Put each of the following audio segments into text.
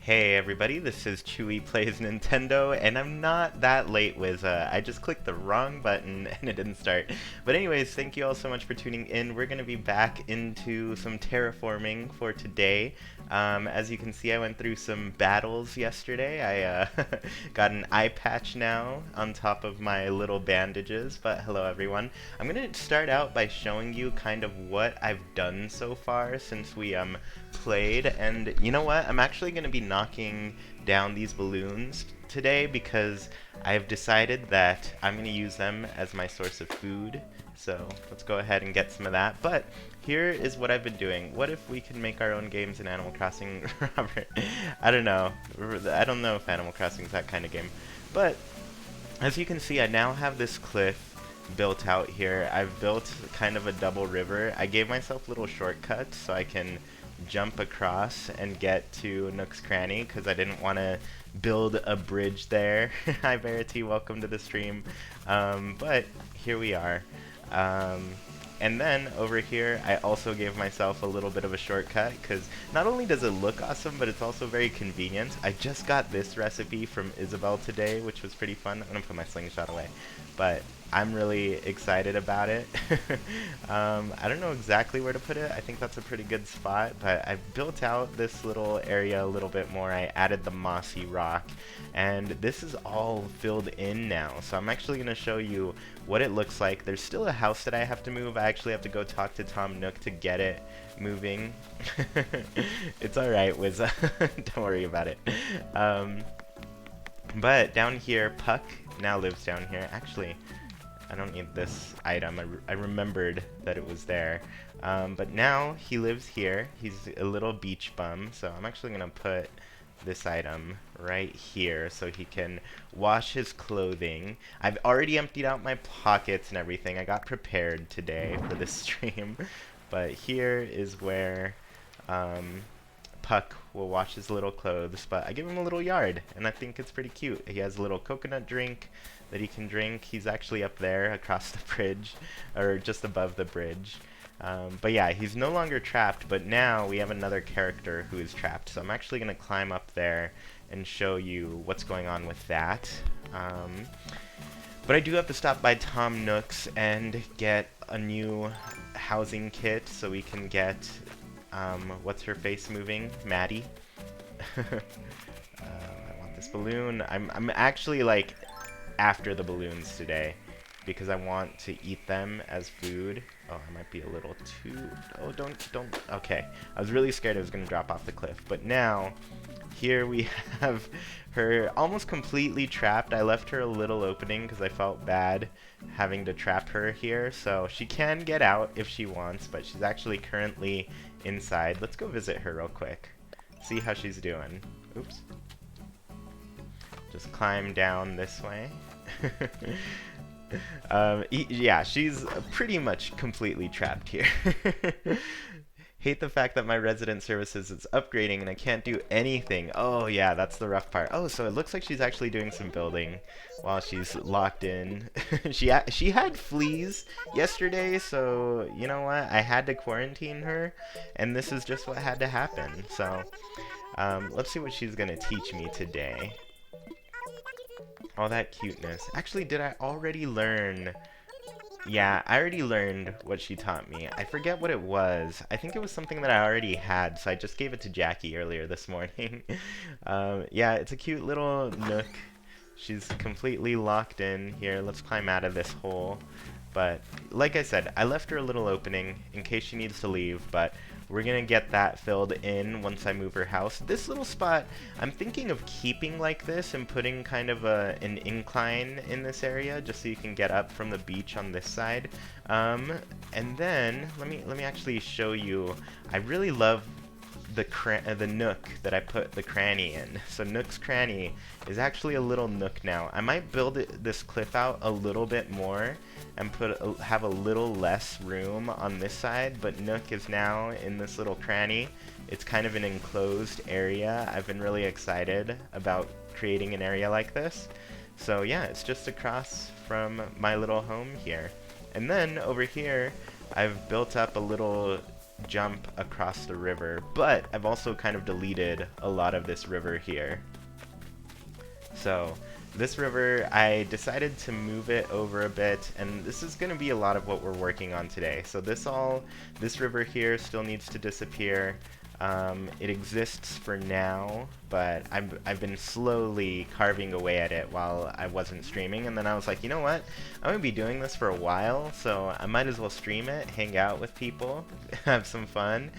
Hey everybody, this is Chewy Plays Nintendo, and I'm not that late, Wiz. I just clicked the wrong button and it didn't start. But anyways, thank you all so much for tuning in. We're going to be back into some terraforming for today. As you can see, I went through some battles yesterday. I got an eye patch now on top of my little bandages, but hello everyone. I'm going to start out by showing you kind of what I've done so far since we played, and you know what? I'm actually going to be knocking down these balloons today because I've decided that I'm going to use them as my source of food. So let's go ahead and get some of that. But here is what I've been doing. What if we could make our own games in Animal Crossing? Robert, I don't know. I don't know if Animal Crossing is that kind of game. But as you can see, I now have this cliff built out here. I've built kind of a double river. I gave myself little shortcuts so I can jump across and get to Nook's Cranny because I didn't want to build a bridge there. Hi Verity, welcome to the stream. But here we are. And then over here, I also gave myself a little bit of a shortcut because not only does it look awesome, but it's also very convenient. I just got this recipe from Isabel today, which was pretty fun. I'm gonna put my slingshot away, but I'm really excited about it. I don't know exactly where to put it. I think that's a pretty good spot, but I've built out this little area a little bit more. I added the mossy rock, and this is all filled in now. So I'm actually going to show you what it looks like. There's still a house that I have to move. I actually have to go talk to Tom Nook to get it moving. It's alright, Wiz. Don't worry about it. But down here, Puck now lives down here. Actually, I don't need this item. I remembered that it was there. But now he lives here. He's a little beach bum, so I'm actually going to put this item right here so he can wash his clothing. I've already emptied out my pockets and everything. I got prepared today for this stream. But here is where Puck will wash his little clothes, but I give him a little yard, and I think it's pretty cute. He has a little coconut drink that he can drink. He's actually up there across the bridge, or just above the bridge. But yeah, he's no longer trapped, but now we have another character who is trapped. So I'm actually going to climb up there and show you what's going on with that. But I do have to stop by Tom Nook's and get a new housing kit so we can get, what's her face moving? Maddie. I want this balloon. I'm actually like after the balloons today because I want to eat them as food. Oh, I might be a little too... Oh, don't... Okay. I was really scared I was going to drop off the cliff. But now, here we have her almost completely trapped. I left her a little opening because I felt bad having to trap her here. So she can get out if she wants, but she's actually currently inside. Let's go visit her real quick. See how she's doing. Oops. Just climb down this way. Yeah, she's pretty much completely trapped here. Hate the fact that my resident services is upgrading and I can't do anything. Oh yeah, that's the rough part. Oh, so it looks like she's actually doing some building while she's locked in. She had fleas yesterday, so you know what? I had to quarantine her, and this is just what had to happen. So let's see what she's gonna teach me today. All that cuteness. Actually, did I already learn? Yeah, I already learned what she taught me. I forget what it was. I think it was something that I already had, so I just gave it to Jackie earlier this morning. Yeah, it's a cute little nook. She's completely locked in here. Let's climb out of this hole. But like I said, I left her a little opening in case she needs to leave, but we're gonna get that filled in once I move her house. This little spot, I'm thinking of keeping like this and putting kind of an incline in this area just so you can get up from the beach on this side. And then let me actually show you. I really love the nook that I put the cranny in. So Nook's Cranny is actually a little nook now. I might build this cliff out a little bit more and have a little less room on this side, but Nook is now in this little cranny. It's kind of an enclosed area. I've been really excited about creating an area like this. So yeah, it's just across from my little home here. And then over here, I've built up a little jump across the river, but I've also kind of deleted a lot of this river here. So this river, I decided to move it over a bit, and this is going to be a lot of what we're working on today. So this river here still needs to disappear. It exists for now, but I've been slowly carving away at it while I wasn't streaming, and then I was like, you know what? I'm gonna be doing this for a while, so I might as well stream it, hang out with people, have some fun.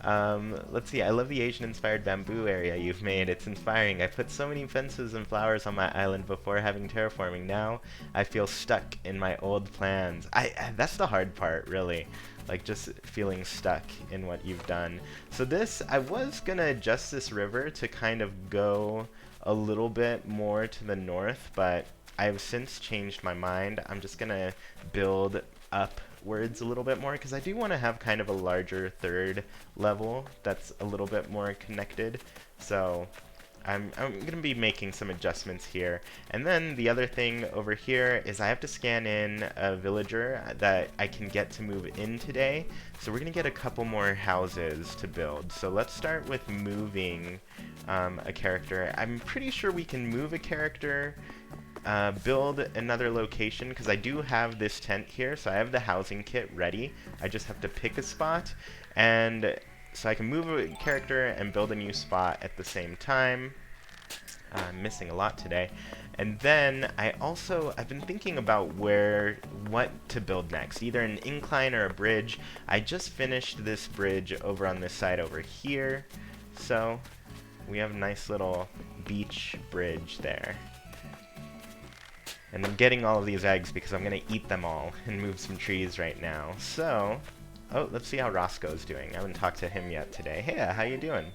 Let's see, I love the Asian-inspired bamboo area you've made. It's inspiring. I put so many fences and flowers on my island before having terraforming. Now I feel stuck in my old plans. That's the hard part, really. Like, just feeling stuck in what you've done. So this, I was gonna adjust this river to kind of go a little bit more to the north, but I've since changed my mind. I'm just gonna build upwards a little bit more, because I do want to have kind of a larger third level that's a little bit more connected. So I'm going to be making some adjustments here. And then the other thing over here is I have to scan in a villager that I can get to move in today. So we're going to get a couple more houses to build. So let's start with moving a character. I'm pretty sure we can move a character, build another location, because I do have this tent here, so I have the housing kit ready. I just have to pick a spot, and so I can move a character and build a new spot at the same time. I'm missing a lot today. And then I've been thinking about what to build next, either an incline or a bridge. I just finished this bridge over on this side over here, so we have a nice little beach bridge there. And I'm getting all of these eggs because I'm going to eat them all and move some trees right now. So, oh, let's see how Roscoe's doing. I haven't talked to him yet today. Hey, how you doing?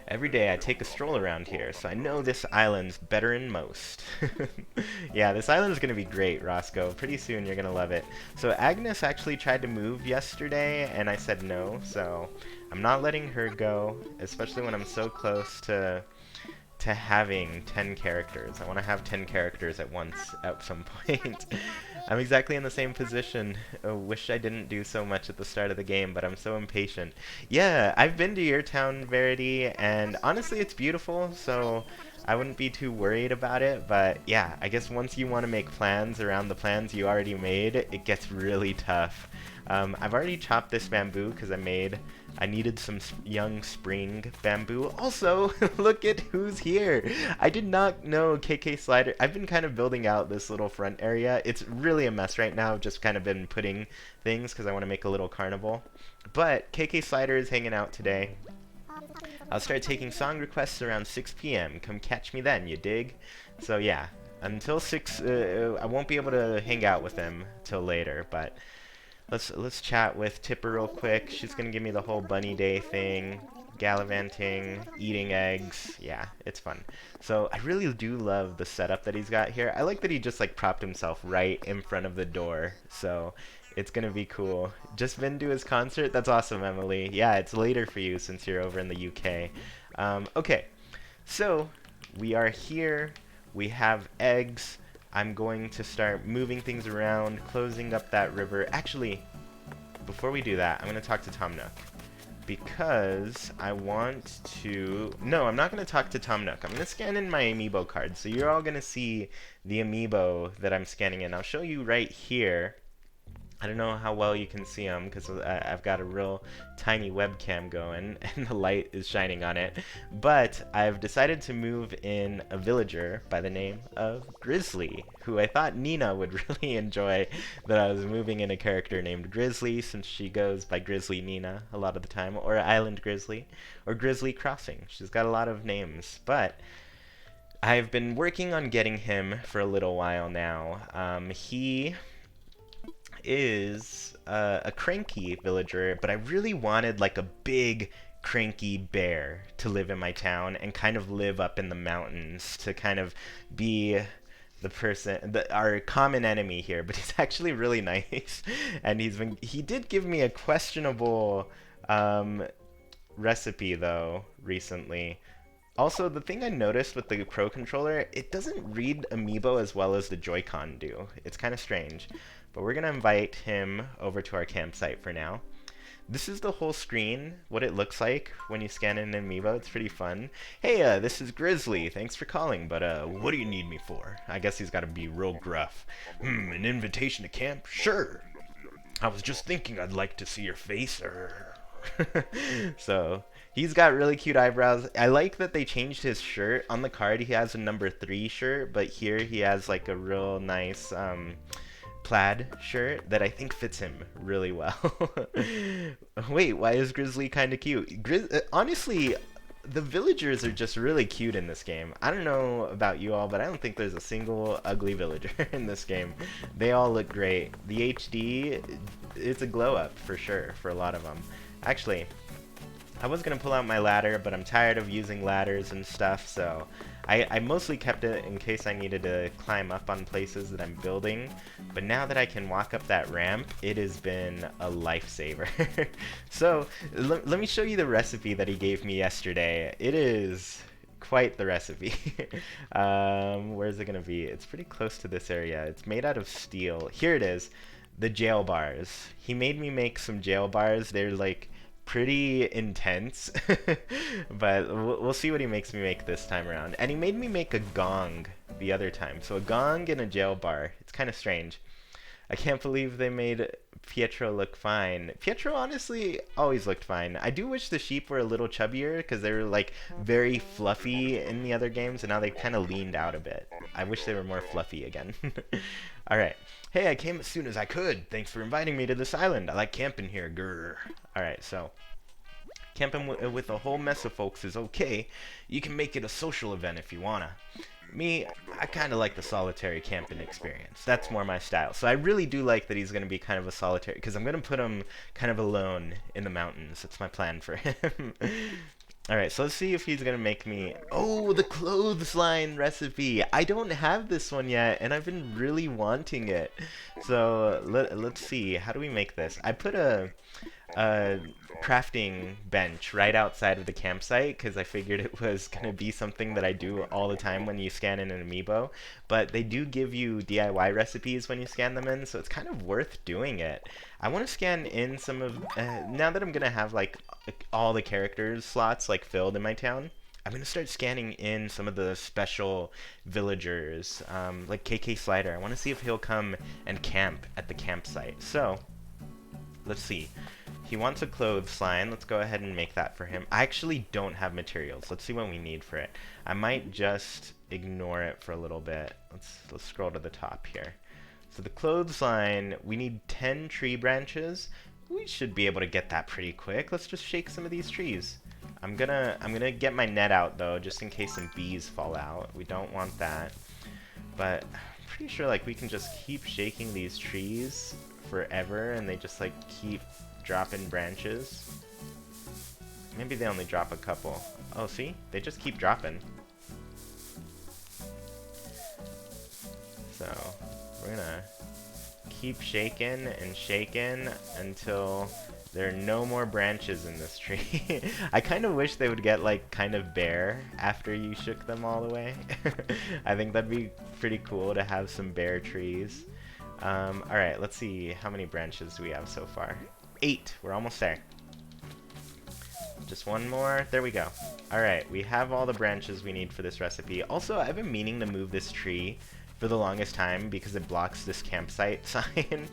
Every day I take a stroll around here, so I know this island's better than most. Yeah, this island's going to be great, Roscoe. Pretty soon you're going to love it. So Agnes actually tried to move yesterday, and I said no, so I'm not letting her go, especially when I'm so close to having 10 characters. I want to have 10 characters at once at some point. I'm exactly in the same position. I wish I didn't do so much at the start of the game, but I'm so impatient. Yeah, I've been to your town, Verity, and honestly it's beautiful, so I wouldn't be too worried about it, but yeah, I guess once you want to make plans around the plans you already made, it gets really tough. I've already chopped this bamboo because I needed some young spring bamboo. Also, look at who's here. I did not know KK Slider. I've been kind of building out this little front area. It's really a mess right now. I've just kind of been putting things because I want to make a little carnival. But KK Slider is hanging out today. I'll start taking song requests around 6 p.m. Come catch me then, you dig? So yeah, until 6, I won't be able to hang out with him till later, but let's chat with Tipper real quick. She's gonna give me the whole bunny day thing, gallivanting, eating eggs. Yeah, it's fun. So I really do love the setup that he's got here. I like that he just like propped himself right in front of the door. So it's gonna be cool. Just been to his concert? That's awesome, Emily. Yeah, it's later for you since you're over in the UK. Okay, so we are here. We have eggs. I'm going to start moving things around, closing up that river. Actually, before we do that, I'm going to talk to Tom Nook. Because I want to... No, I'm not going to talk to Tom Nook. I'm going to scan in my amiibo card. So you're all going to see the amiibo that I'm scanning in. I'll show you right here. I don't know how well you can see them because I've got a real tiny webcam going and the light is shining on it. But I've decided to move in a villager by the name of Grizzly, who I thought Nina would really enjoy that I was moving in a character named Grizzly, since she goes by Grizzly Nina a lot of the time, or Island Grizzly, or Grizzly Crossing. She's got a lot of names. But I've been working on getting him for a little while now. He is a cranky villager, but I really wanted like a big cranky bear to live in my town and kind of live up in the mountains to kind of be the person, our common enemy here. But he's actually really nice, and he did give me a questionable recipe though recently. Also, the thing I noticed with the Pro controller, it doesn't read Amiibo as well as the Joy-Con do. It's kind of strange. But we're going to invite him over to our campsite for now. This is the whole screen, what it looks like when you scan in an amiibo. It's pretty fun. Hey, this is Grizzly. Thanks for calling, but what do you need me for? I guess he's got to be real gruff. An invitation to camp? Sure. I was just thinking I'd like to see your face, So, he's got really cute eyebrows. I like that they changed his shirt. On the card, he has a number 3 shirt, but here he has like a real nice, plaid shirt that I think fits him really well. Wait, why is Grizzly kind of cute? Honestly, the villagers are just really cute in this game. I don't know about you all, but I don't think there's a single ugly villager in this game. They all look great. The HD, it's a glow up for sure for a lot of them. Actually, I was going to pull out my ladder, but I'm tired of using ladders and stuff, so I mostly kept it in case I needed to climb up on places that I'm building. But now that I can walk up that ramp, it has been a lifesaver. So, let me show you the recipe that he gave me yesterday. It is quite the recipe. Where's it going to be? It's pretty close to this area. It's made out of steel. Here it is. The jail bars. He made me make some jail bars. They're like pretty intense, but we'll see what he makes me make this time around. And he made me make a gong the other time. So a gong and a jail bar. It's kind of strange. I can't believe they made Pietro look fine. Pietro honestly always looked fine. I do wish the sheep were a little chubbier because they were like very fluffy in the other games, and now they kind of leaned out a bit. I wish they were more fluffy again. Alright. Hey, I came as soon as I could. Thanks for inviting me to this island. I like camping here, grr. Alright, so camping with a whole mess of folks is okay. You can make it a social event if you wanna. Me, I kind of like the solitary camping experience. That's more my style. So I really do like that he's going to be kind of a solitary, because I'm going to put him kind of alone in the mountains. That's my plan for him. Alright, so let's see if he's going to make me... Oh, the clothesline recipe! I don't have this one yet, and I've been really wanting it. So, let's see. How do we make this? I put a crafting bench right outside of the campsite because I figured it was going to be something that I do all the time when you scan in an amiibo. But they do give you DIY recipes when you scan them in, so it's kind of worth doing it. I want to scan in some of... now that I'm going to have like all the characters slots like filled in my town, I'm going to start scanning in some of the special villagers, like KK Slider. I want to see if he'll come and camp at the campsite. So, let's see. He wants a clothesline. Let's go ahead and make that for him. I actually don't have materials. Let's see what we need for it. I might just ignore it for a little bit. Let's scroll to the top here. So the clothesline, we need 10 tree branches. We should be able to get that pretty quick. Let's just shake some of these trees. I'm gonna get my net out though, just in case some bees fall out. We don't want that. But I'm pretty sure like we can just keep shaking these trees forever and they just like keep dropping branches. Maybe they only drop a couple. Oh, see? They just keep dropping. So, we're gonna keep shaking and shaking until there are no more branches in this tree. I kind of wish they would get like kind of bare after you shook them all the way. I think that'd be pretty cool to have some bare trees. Alright, let's see how many branches we have so far. 8. We're almost there. Just one more. There we go. Alright, we have all the branches we need for this recipe. Also, I've been meaning to move this tree for the longest time because it blocks this campsite sign.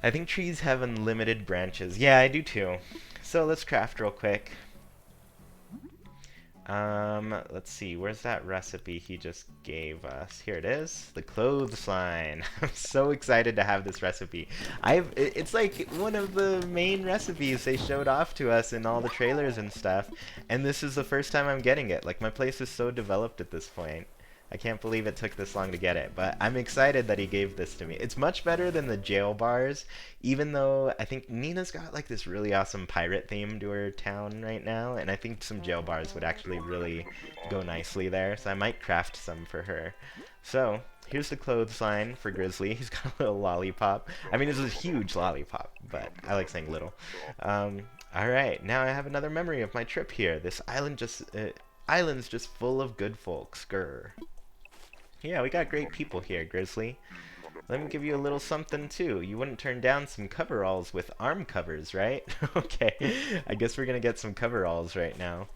I think trees have unlimited branches. Yeah, I do too. So let's craft real quick. Let's see, where's that recipe he just gave us? Here it is, the clothesline. I'm so excited to have this recipe. It's like one of the main recipes they showed off to us in all the trailers and stuff, and this is the first time I'm getting it. Like, my place is so developed at this point. I can't believe it took this long to get it, but I'm excited that he gave this to me. It's much better than the jail bars, even though I think Nina's got like this really awesome pirate theme to her town right now, and I think some jail bars would actually really go nicely there, so I might craft some for her. So, here's the clothesline for Grizzly. He's got a little lollipop. I mean, it's a huge lollipop, but I like saying little. Alright, now I have another memory of my trip here. This island's just full of good folks. Grr. Yeah, we got great people here, Grizzly. Let me give you a little something too. You wouldn't turn down some coveralls with arm covers, right? Okay, I guess we're gonna get some coveralls right now.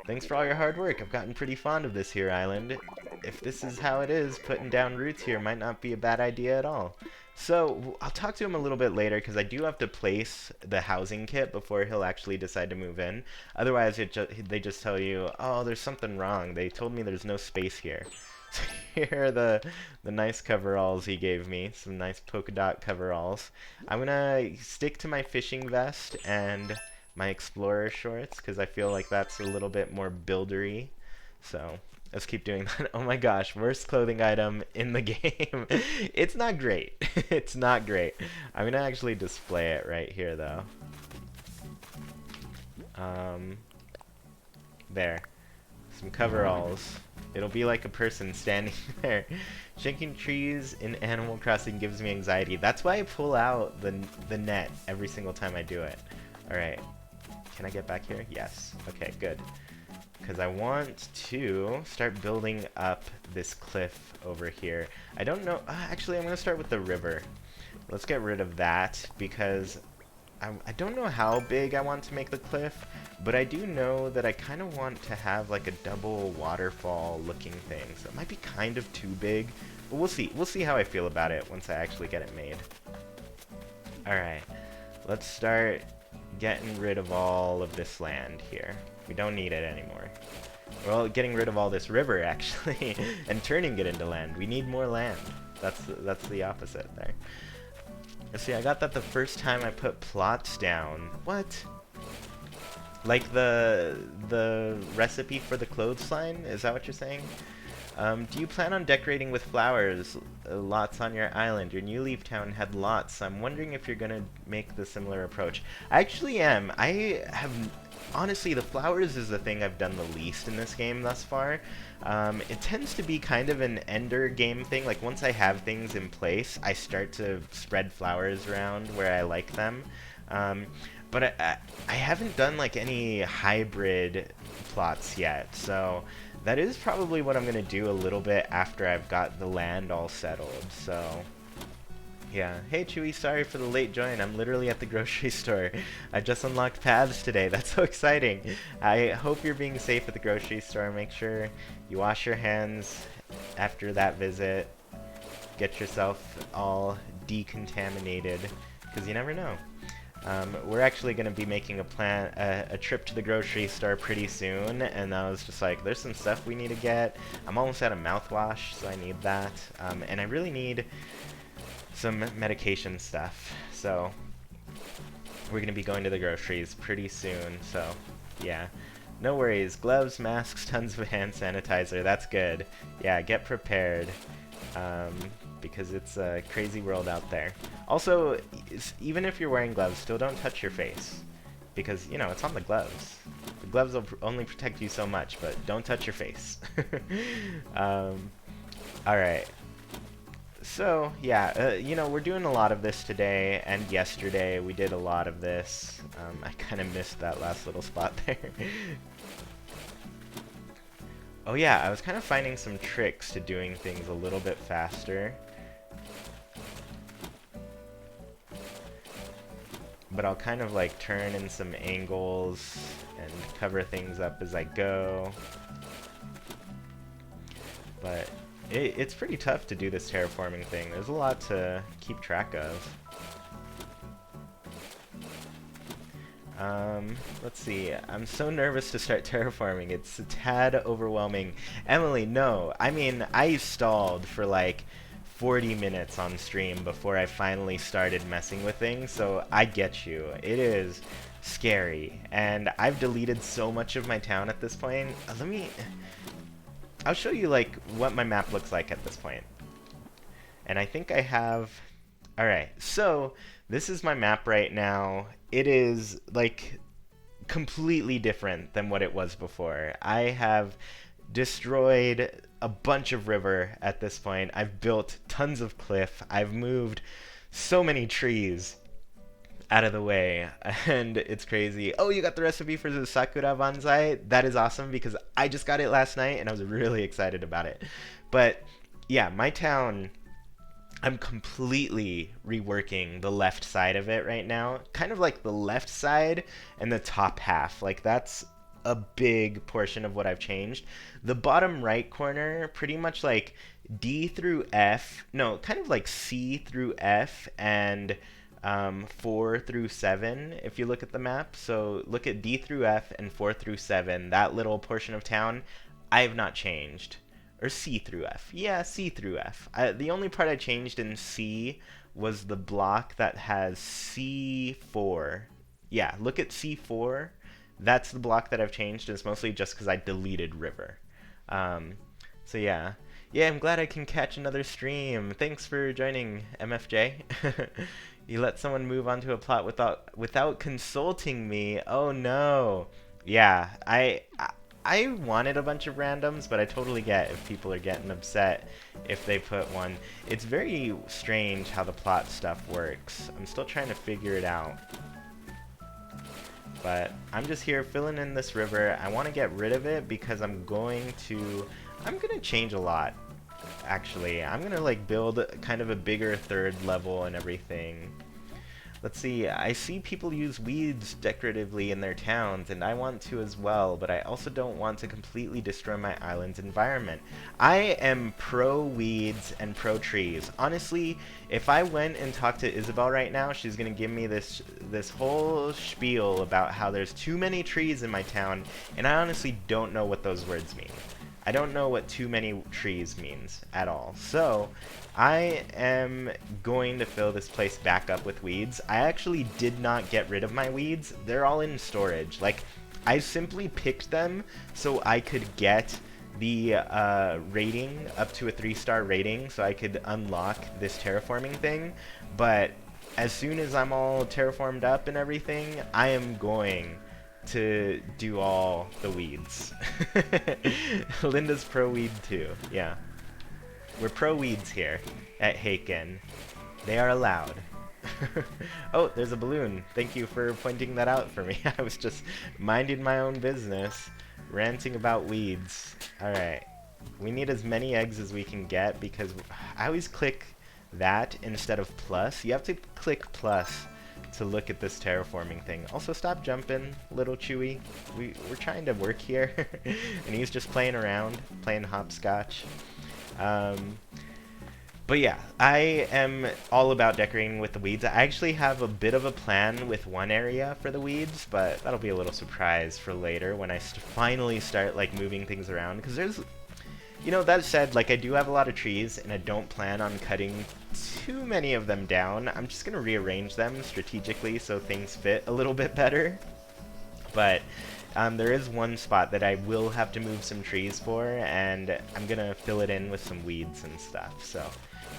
Thanks for all your hard work. I've gotten pretty fond of this here island. If this is how it is, putting down roots here might not be a bad idea at all. So, I'll talk to him a little bit later because I do have to place the housing kit before he'll actually decide to move in. Otherwise, they just tell you, oh, there's something wrong. They told me there's no space here. So here are the nice coveralls he gave me. Some nice polka dot coveralls. I'm gonna stick to my fishing vest and my explorer shorts because I feel like that's a little bit more buildery. So let's keep doing that. Oh my gosh, worst clothing item in the game. It's not great. It's not great. I'm gonna actually display it right here though. There. Some coveralls. It'll be like a person standing there. Shaking trees in Animal Crossing gives me anxiety. That's why I pull out the net every single time I do it. Alright. Can I get back here? Yes. Okay, good. Because I want to start building up this cliff over here. I don't know. Actually, I'm going to start with the river. Let's get rid of that because I don't know how big I want to make the cliff, but I do know that I kind of want to have like a double waterfall looking thing. So it might be kind of too big, but we'll see. We'll see how I feel about it once I actually get it made. Alright, let's start getting rid of all of this land here. We don't need it anymore. Well, getting rid of all this river actually and turning it into land. We need more land. That's the opposite there. See, I got that the first time I put plots down. What? Like the recipe for the clothesline? Is that what you're saying? Do you plan on decorating with flowers lots on your island? Your New Leaf Town had lots. I'm wondering if you're gonna make the similar approach. I actually am. I have... Honestly, the flowers is the thing I've done the least in this game thus far. It tends to be kind of an ender game thing. Like, once I have things in place, I start to spread flowers around where I like them. But I haven't done, like, any hybrid plots yet, so that is probably what I'm going to do a little bit after I've got the land all settled, so... Yeah. Hey Chewy, sorry for the late join. I'm literally at the grocery store. I just unlocked paths today. That's so exciting. I hope you're being safe at the grocery store. Make sure you wash your hands after that visit. Get yourself all decontaminated, because you never know. We're actually going to be making a trip to the grocery store pretty soon, and I was just like, there's some stuff we need to get. I'm almost out of mouthwash, so I need that. And I really need some medication stuff, so we're gonna be going to the groceries pretty soon, so yeah, no worries. Gloves, masks, tons of hand sanitizer, that's good. Yeah, get prepared, because it's a crazy world out there. Also, even if you're wearing gloves, still don't touch your face, because, you know, it's on the gloves. The gloves will only protect you so much, but don't touch your face. Alright. So, yeah, you know, we're doing a lot of this today, and yesterday we did a lot of this. I kind of missed that last little spot there. Oh yeah, I was kind of finding some tricks to doing things a little bit faster. But I'll kind of like turn in some angles and cover things up as I go. But it's pretty tough to do this terraforming thing. There's a lot to keep track of. Let's see. I'm so nervous to start terraforming. It's a tad overwhelming. Emily, no. I mean, I stalled for like 40 minutes on stream before I finally started messing with things, so I get you. It is scary, and I've deleted so much of my town at this point. I'll show you like what my map looks like at this point. And I think I have... Alright, so this is my map right now. It is like completely different than what it was before. I have destroyed a bunch of river at this point. I've built tons of cliff. I've moved so many trees out of the way, and it's crazy. Oh, you got the recipe for the Sakura Bonsai? That is awesome, because I just got it last night, and I was really excited about it. But, yeah, my town... I'm completely reworking the left side of it right now. Kind of like the left side and the top half. Like that's a big portion of what I've changed. The bottom right corner, pretty much like D through F, no, kind of like C through F and 4 through 7 if you look at the map. So look at D through F and 4 through 7, that little portion of town, I have not changed. Or C through F. Yeah, C through F. The only part I changed in C was the block that has C4. Yeah, look at C4. That's the block that I've changed. It's mostly just because I deleted river. Um, so yeah. Yeah, I'm glad I can catch another stream. Thanks for joining, MFJ. You let someone move onto a plot without consulting me. Oh no. Yeah, I wanted a bunch of randoms, but I totally get if people are getting upset if they put one. It's very strange how the plot stuff works. I'm still trying to figure it out. But I'm just here filling in this river. I want to get rid of it because I'm gonna change a lot. Actually, I'm gonna like build kind of a bigger third level and everything. Let's see, I see people use weeds decoratively in their towns, and I want to as well, but I also don't want to completely destroy my island's environment. I am pro weeds and pro trees. Honestly, if I went and talked to Isabel right now, she's gonna give me this whole spiel about how there's too many trees in my town, and I honestly don't know what those words mean. I don't know what too many trees means at all. So I am going to fill this place back up with weeds. I actually did not get rid of my weeds. They're all in storage. Like, I simply picked them so I could get the rating up to a 3-star rating so I could unlock this terraforming thing. But as soon as I'm all terraformed up and everything, I am going to do all the weeds. Linda's pro weed too. Yeah. We're pro weeds here at Haken. They are allowed. Oh, there's a balloon. Thank you for pointing that out for me. I was just minding my own business, ranting about weeds. Alright. We need as many eggs as we can get because I always click that instead of plus. You have to click plus to look at this terraforming thing. Also, stop jumping, little Chewy. We're trying to work here. And he's just playing around, playing hopscotch. But yeah, I am all about decorating with the weeds. I actually have a bit of a plan with one area for the weeds, but that'll be a little surprise for later when I finally start like moving things around. Because there's, you know, that said, like I do have a lot of trees and I don't plan on cutting too many of them down. I'm just going to rearrange them strategically so things fit a little bit better. But there is one spot that I will have to move some trees for, and I'm going to fill it in with some weeds and stuff. So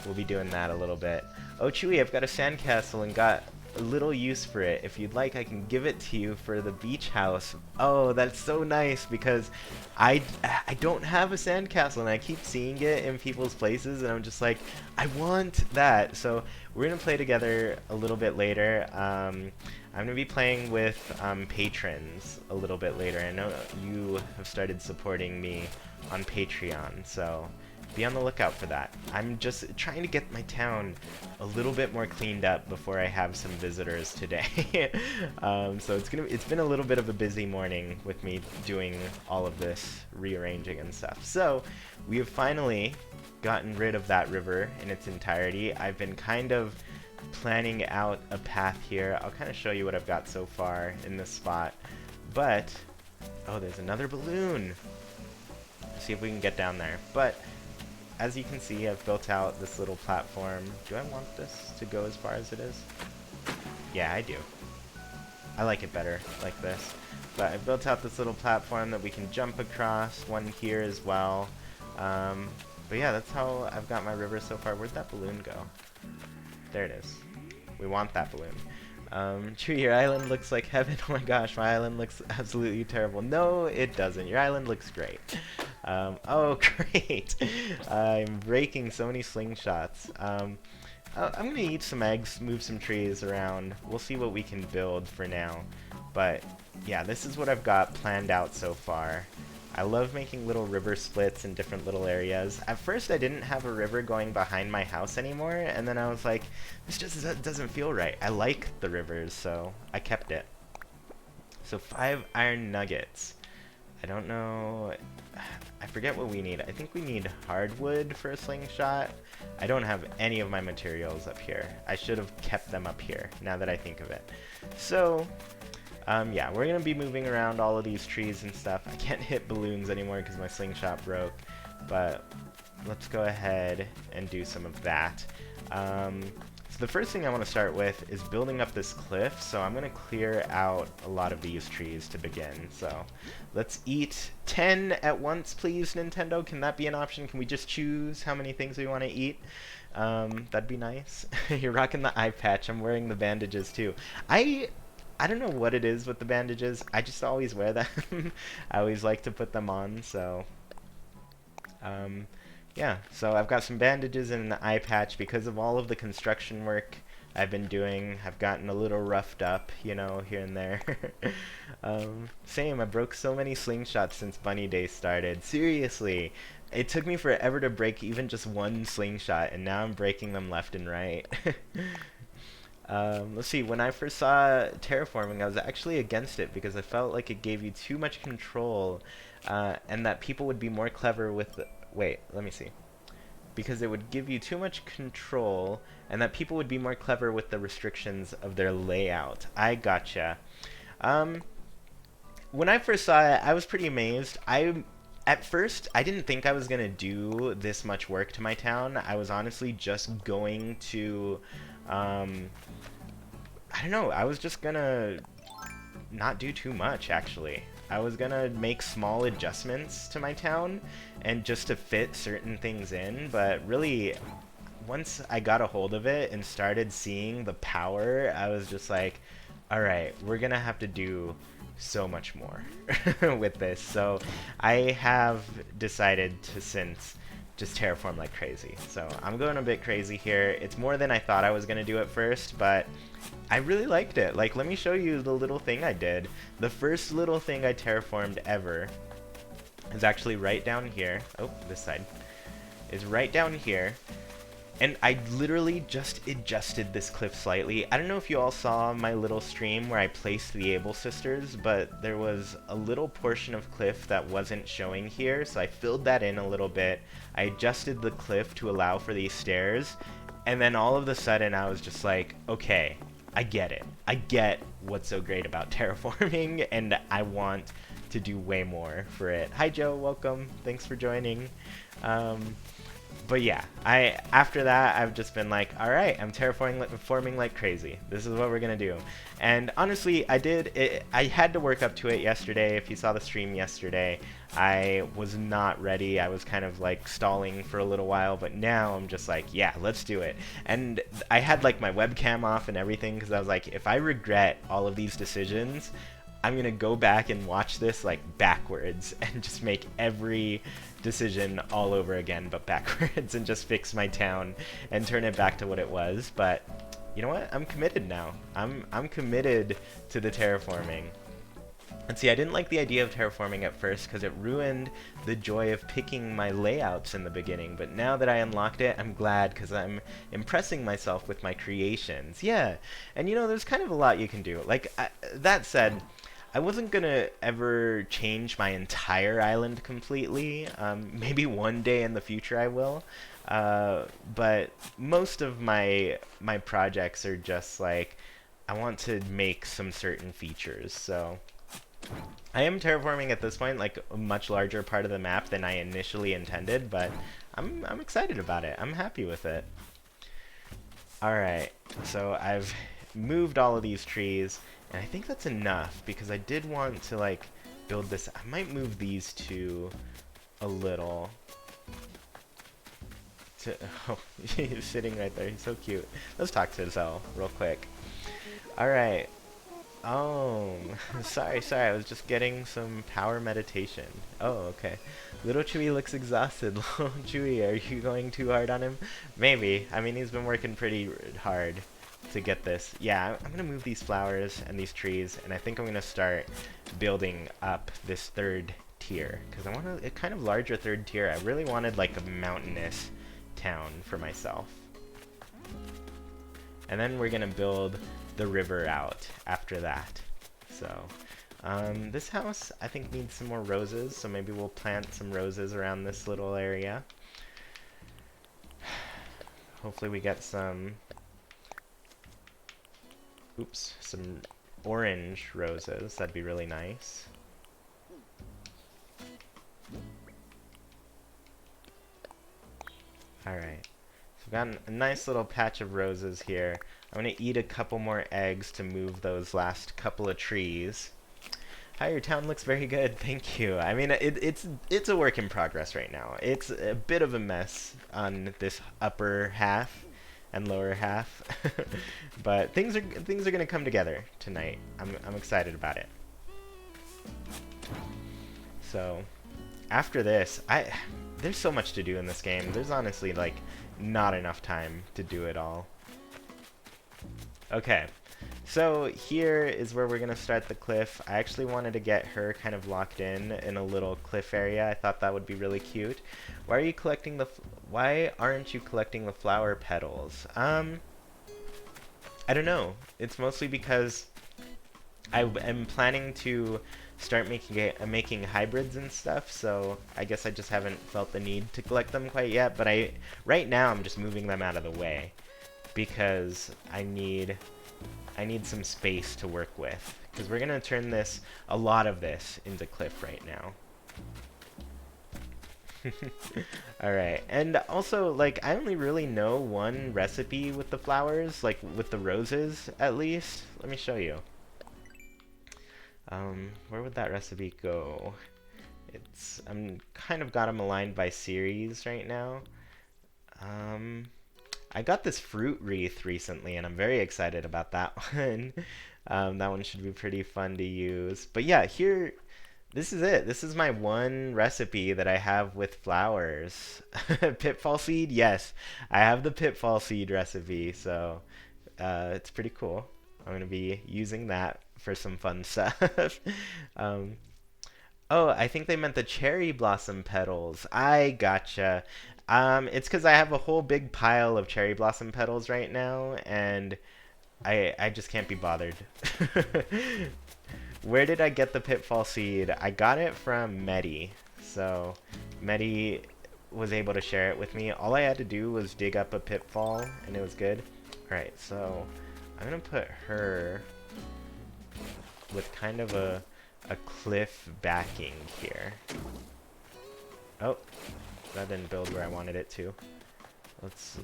we'll be doing that a little bit. Oh, Chewy, I've got a sandcastle and got a little use for it. If you'd like, I can give it to you for the beach house. Oh, that's so nice because I don't have a sandcastle and I keep seeing it in people's places and I'm just like, I want that. So we're gonna play together a little bit later. I'm gonna be playing with patrons a little bit later. I know you have started supporting me on Patreon, so be on the lookout for that. I'm just trying to get my town a little bit more cleaned up before I have some visitors today. So it's been a little bit of a busy morning with me doing all of this rearranging and stuff. So we have finally gotten rid of that river in its entirety. I've been kind of planning out a path here. I'll kind of show you what I've got so far in this spot. But, oh, there's another balloon. Let's see if we can get down there. But as you can see, I've built out this little platform. Do I want this to go as far as it is? Yeah, I do. I like it better like this. But I've built out this little platform that we can jump across, one here as well. But yeah, that's how I've got my river so far. Where'd that balloon go? There it is. We want that balloon. True, your island looks like heaven. Oh my gosh, my island looks absolutely terrible. No, it doesn't. Your island looks great. Oh, great. I'm breaking so many slingshots. I'm going to eat some eggs, move some trees around. We'll see what we can build for now. But, yeah, this is what I've got planned out so far. I love making little river splits in different little areas. At first I didn't have a river going behind my house anymore, and then I was like, this just doesn't feel right. I like the rivers, so I kept it. So 5 iron nuggets. I don't know, I forget what we need. I think we need hardwood for a slingshot. I don't have any of my materials up here. I should have kept them up here, now that I think of it. So, yeah, we're going to be moving around all of these trees and stuff. I can't hit balloons anymore because my slingshot broke, but let's go ahead and do some of that. So the first thing I want to start with is building up this cliff, so I'm going to clear out a lot of these trees to begin. So let's eat 10 at once, please, Nintendo. Can that be an option? Can we just choose how many things we want to eat? That'd be nice. You're rocking the eye patch. I'm wearing the bandages too. I don't know what it is with the bandages. I just always wear them. I always like to put them on, so yeah, so I've got some bandages and an eye patch because of all of the construction work I've been doing. I've gotten a little roughed up, you know, here and there. Same, I broke so many slingshots since Bunny Day started. Seriously, it took me forever to break even just one slingshot, and now I'm breaking them left and right. Let's see, when I first saw terraforming, I was actually against it because I felt like it gave you too much control, and that people would be more clever with wait, let me see. Because it would give you too much control, and that people would be more clever with the restrictions of their layout. I gotcha. When I first saw it, I was pretty amazed. At first, I didn't think I was going to do this much work to my town. I was honestly just going to, I don't know, I was just going to not do too much, actually. I was gonna make small adjustments to my town and just to fit certain things in, but really once I got a hold of it and started seeing the power, I was just like, alright, we're gonna have to do so much more with this. So I have decided to since just terraform like crazy. So I'm going a bit crazy here. It's more than I thought I was gonna do at first, but I really liked it. Like, let me show you the little thing I did. The first little thing I terraformed ever is actually right down here. Oh, this side is right down here. And I literally just adjusted this cliff slightly. I don't know if you all saw my little stream where I placed the Able Sisters, but there was a little portion of cliff that wasn't showing here, so I filled that in a little bit. I adjusted the cliff to allow for these stairs, and then all of a sudden I was just like, okay, I get it. I get what's so great about terraforming, and I want to do way more for it. Hi Joe, welcome. Thanks for joining. But yeah, after that, I've just been like, alright, I'm terraforming like crazy. This is what we're gonna do. And honestly, I had to work up to it yesterday. If you saw the stream yesterday, I was not ready. I was kind of like stalling for a little while, but now I'm just like, yeah, let's do it. And I had like my webcam off and everything because I was like, if I regret all of these decisions, I'm gonna go back and watch this like backwards and just make every decision all over again but backwards and just fix my town and turn it back to what it was. But you know what? I'm committed now. I'm committed to the terraforming. And see, I didn't like the idea of terraforming at first because it ruined the joy of picking my layouts in the beginning, but now that I unlocked it, I'm glad because I'm impressing myself with my creations. Yeah, and you know, there's kind of a lot you can do. Like, that said, I wasn't gonna ever change my entire island completely. Maybe one day in the future I will. But most of my projects are just like, I want to make some certain features. So I am terraforming at this point like a much larger part of the map than I initially intended, but I'm excited about it. I'm happy with it. Alright, so I've moved all of these trees. And I think that's enough because I did want to like build this. I might move these two a little. Oh, he's sitting right there. He's so cute. Let's talk to Zell real quick. All right. Oh, sorry. I was just getting some power meditation. Oh, okay. Little Chewy looks exhausted. Little Chewy, are you going too hard on him? Maybe. I mean, he's been working pretty hard to get this. Yeah, I'm gonna move these flowers and these trees, and I think I'm gonna start building up this third tier, because I want a kind of larger third tier. I really wanted like a mountainous town for myself. And then we're gonna build the river out after that. So this house I think needs some more roses, so maybe we'll plant some roses around this little area. Hopefully we get some some orange roses. That'd be really nice. Alright, so we've got a nice little patch of roses here. I'm going to eat a couple more eggs to move those last couple of trees. Hi, your town looks very good, thank you. I mean, it's a work in progress right now. It's a bit of a mess on this upper half and lower half, but things are going to come together tonight. I'm excited about it. So, after this, there's so much to do in this game. There's honestly like not enough time to do it all. Okay, so here is where we're gonna start the cliff. I actually wanted to get her kind of locked in a little cliff area. I thought that would be really cute. Why are you collecting why aren't you collecting the flower petals? I don't know. It's mostly because I am planning to start making hybrids and stuff, so I guess I just haven't felt the need to collect them quite yet, but right now I'm just moving them out of the way because I need some space to work with, because we're gonna turn a lot of this into cliff right now. Alright, and also, like, I only really know one recipe with the flowers, like with the roses at least. Let me show you. Where would that recipe go? I'm kind of got them aligned by series right now. I got this fruit wreath recently, and I'm very excited about that one. That one should be pretty fun to use. But yeah, this is it. This is my one recipe that I have with flowers. Pitfall seed? Yes, I have the pitfall seed recipe, so it's pretty cool. I'm going to be using that for some fun stuff. Oh, I think they meant the cherry blossom petals. I gotcha. It's because I have a whole big pile of cherry blossom petals right now, and I just can't be bothered. Where did I get the pitfall seed? I got it from Medi. So Medi was able to share it with me. All I had to do was dig up a pitfall, and it was good. Alright, so I'm going to put her with kind of a cliff backing here. Oh, that didn't build where I wanted it to. Let's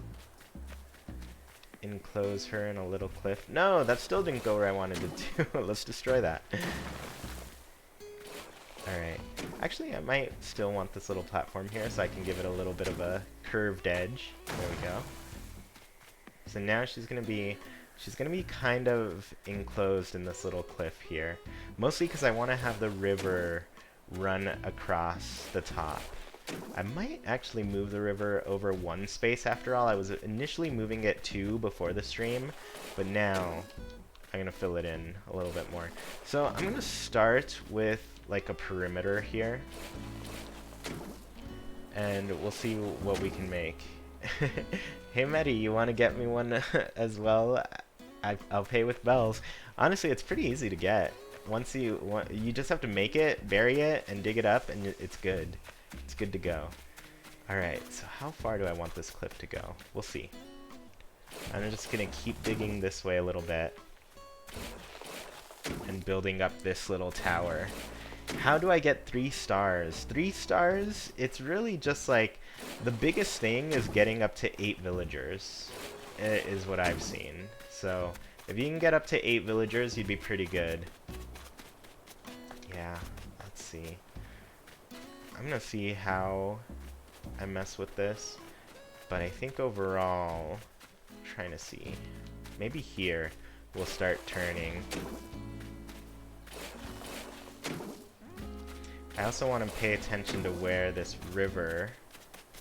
enclose her in a little cliff. No, that still didn't go where I wanted it to. Let's destroy that. Alright. Actually, I might still want this little platform here so I can give it a little bit of a curved edge. There we go. So now she's gonna be kind of enclosed in this little cliff here. Mostly because I want to have the river run across the top. I might actually move the river over one space after all. I was initially moving it two before the stream, but now I'm going to fill it in a little bit more. So I'm going to start with like a perimeter here, and we'll see what we can make. Hey Medi, you want to get me one as well? I'll pay with bells. Honestly, it's pretty easy to get. Once you just have to make it, bury it, and dig it up, and it's good. It's good to go. Alright, so how far do I want this cliff to go? We'll see. I'm just gonna keep digging this way a little bit and building up this little tower. How do I get 3 stars? 3 stars? It's really just like, the biggest thing is getting up to 8 villagers, is what I've seen. So, if you can get up to 8 villagers, you'd be pretty good. Yeah, let's see. I'm gonna see how I mess with this, but I think overall, I'm trying to see. Maybe here, we'll start turning. I also want to pay attention to where this river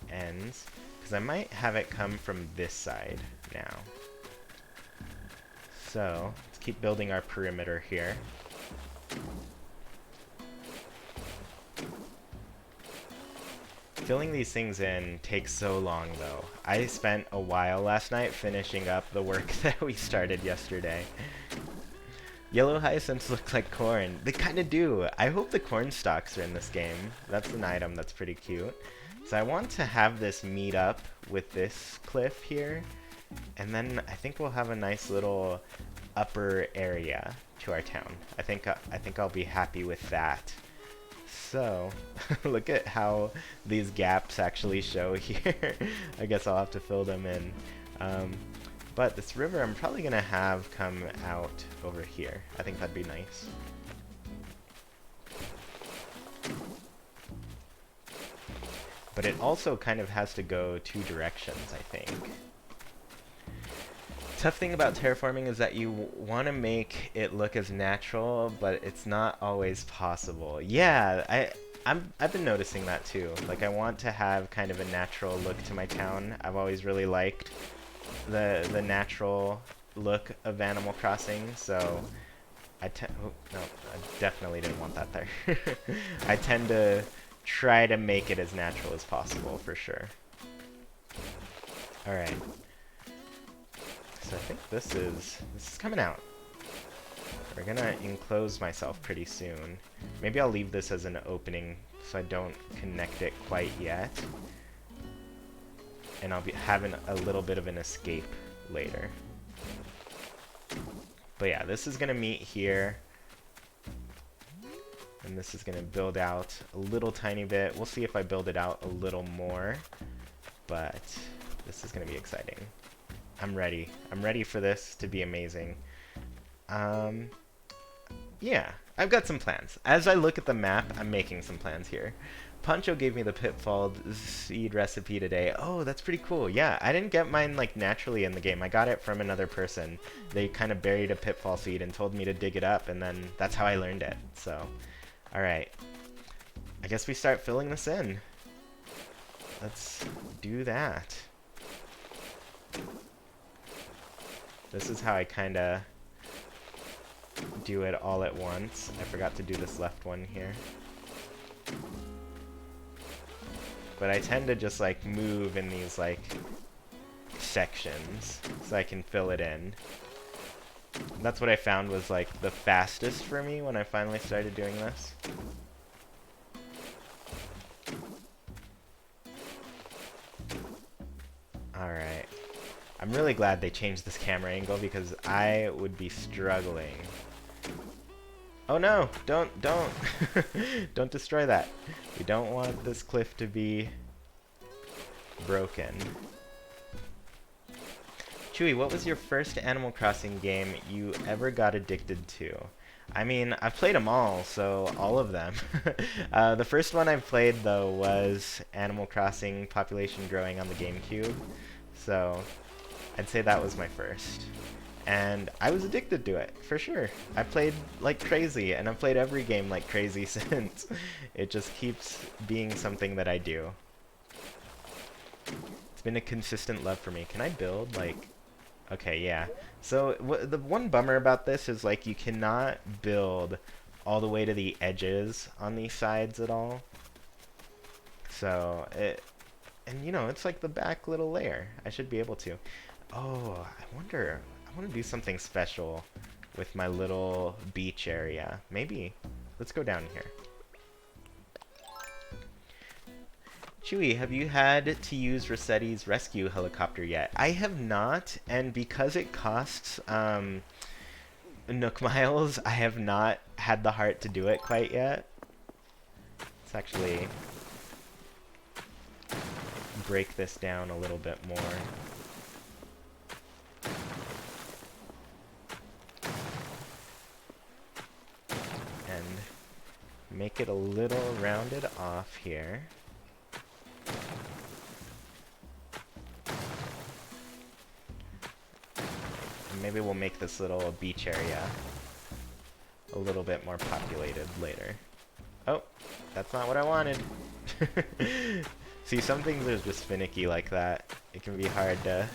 ends, because I might have it come from this side now. So, let's keep building our perimeter here. Filling these things in takes so long, though. I spent a while last night finishing up the work that we started yesterday. Yellow hyacinths look like corn. They kind of do. I hope the corn stalks are in this game. That's an item that's pretty cute. So I want to have this meet up with this cliff here. And then I think we'll have a nice little upper area to our town. I think I'll be happy with that. So, look at how these gaps actually show here. I guess I'll have to fill them in. But this river I'm probably going to have come out over here. I think that'd be nice. But it also kind of has to go two directions, I think. Tough thing about terraforming is that you want to make it look as natural, but it's not always possible. Yeah, I've been noticing that too. Like, I want to have kind of a natural look to my town. I've always really liked the natural look of Animal Crossing, so oh, no, I definitely didn't want that there. I tend to try to make it as natural as possible, for sure. Alright. So I think this is coming out. We're gonna enclose myself pretty soon. Maybe I'll leave this as an opening so I don't connect it quite yet. And I'll be having a little bit of an escape later. But yeah, this is gonna meet here. And this is gonna build out a little tiny bit. We'll see if I build it out a little more. But this is gonna be exciting. I'm ready. I'm ready for this to be amazing. Yeah, I've got some plans. As I look at the map, I'm making some plans here. Poncho gave me the pitfall seed recipe today. Oh, that's pretty cool. Yeah, I didn't get mine like naturally in the game. I got it from another person. They kind of buried a pitfall seed and told me to dig it up, and then that's how I learned it. So, alright. I guess we start filling this in. Let's do that. This is how I kind of do it all at once. I forgot to do this left one here. But I tend to just like move in these like sections so I can fill it in. That's what I found was like the fastest for me when I finally started doing this. Alright. I'm really glad they changed this camera angle because I would be struggling. Oh no! Don't don't destroy that. We don't want this cliff to be broken. Chewy, what was your first Animal Crossing game you ever got addicted to? I mean, I've played them all, so all of them. The first one I played, though, was Animal Crossing Population Growing on the GameCube. So, I'd say that was my first. And I was addicted to it, for sure. I played like crazy, and I've played every game like crazy since. It just keeps being something that I do. It's been a consistent love for me. Can I build, like... Okay, yeah. So, the one bummer about this is, like, you cannot build all the way to the edges on these sides at all. So, and, you know, it's like the back little layer. I should be able to. Oh, I wonder... I want to do something special with my little beach area. Maybe. Let's go down here. Chewy, have you had to use Rossetti's rescue helicopter yet? I have not, and because it costs Nook Miles, I have not had the heart to do it quite yet. Let's actually break this down a little bit more. Make it a little rounded off here. And maybe we'll make this little beach area a little bit more populated later. Oh, that's not what I wanted. See, some things are just finicky like that. It can be hard to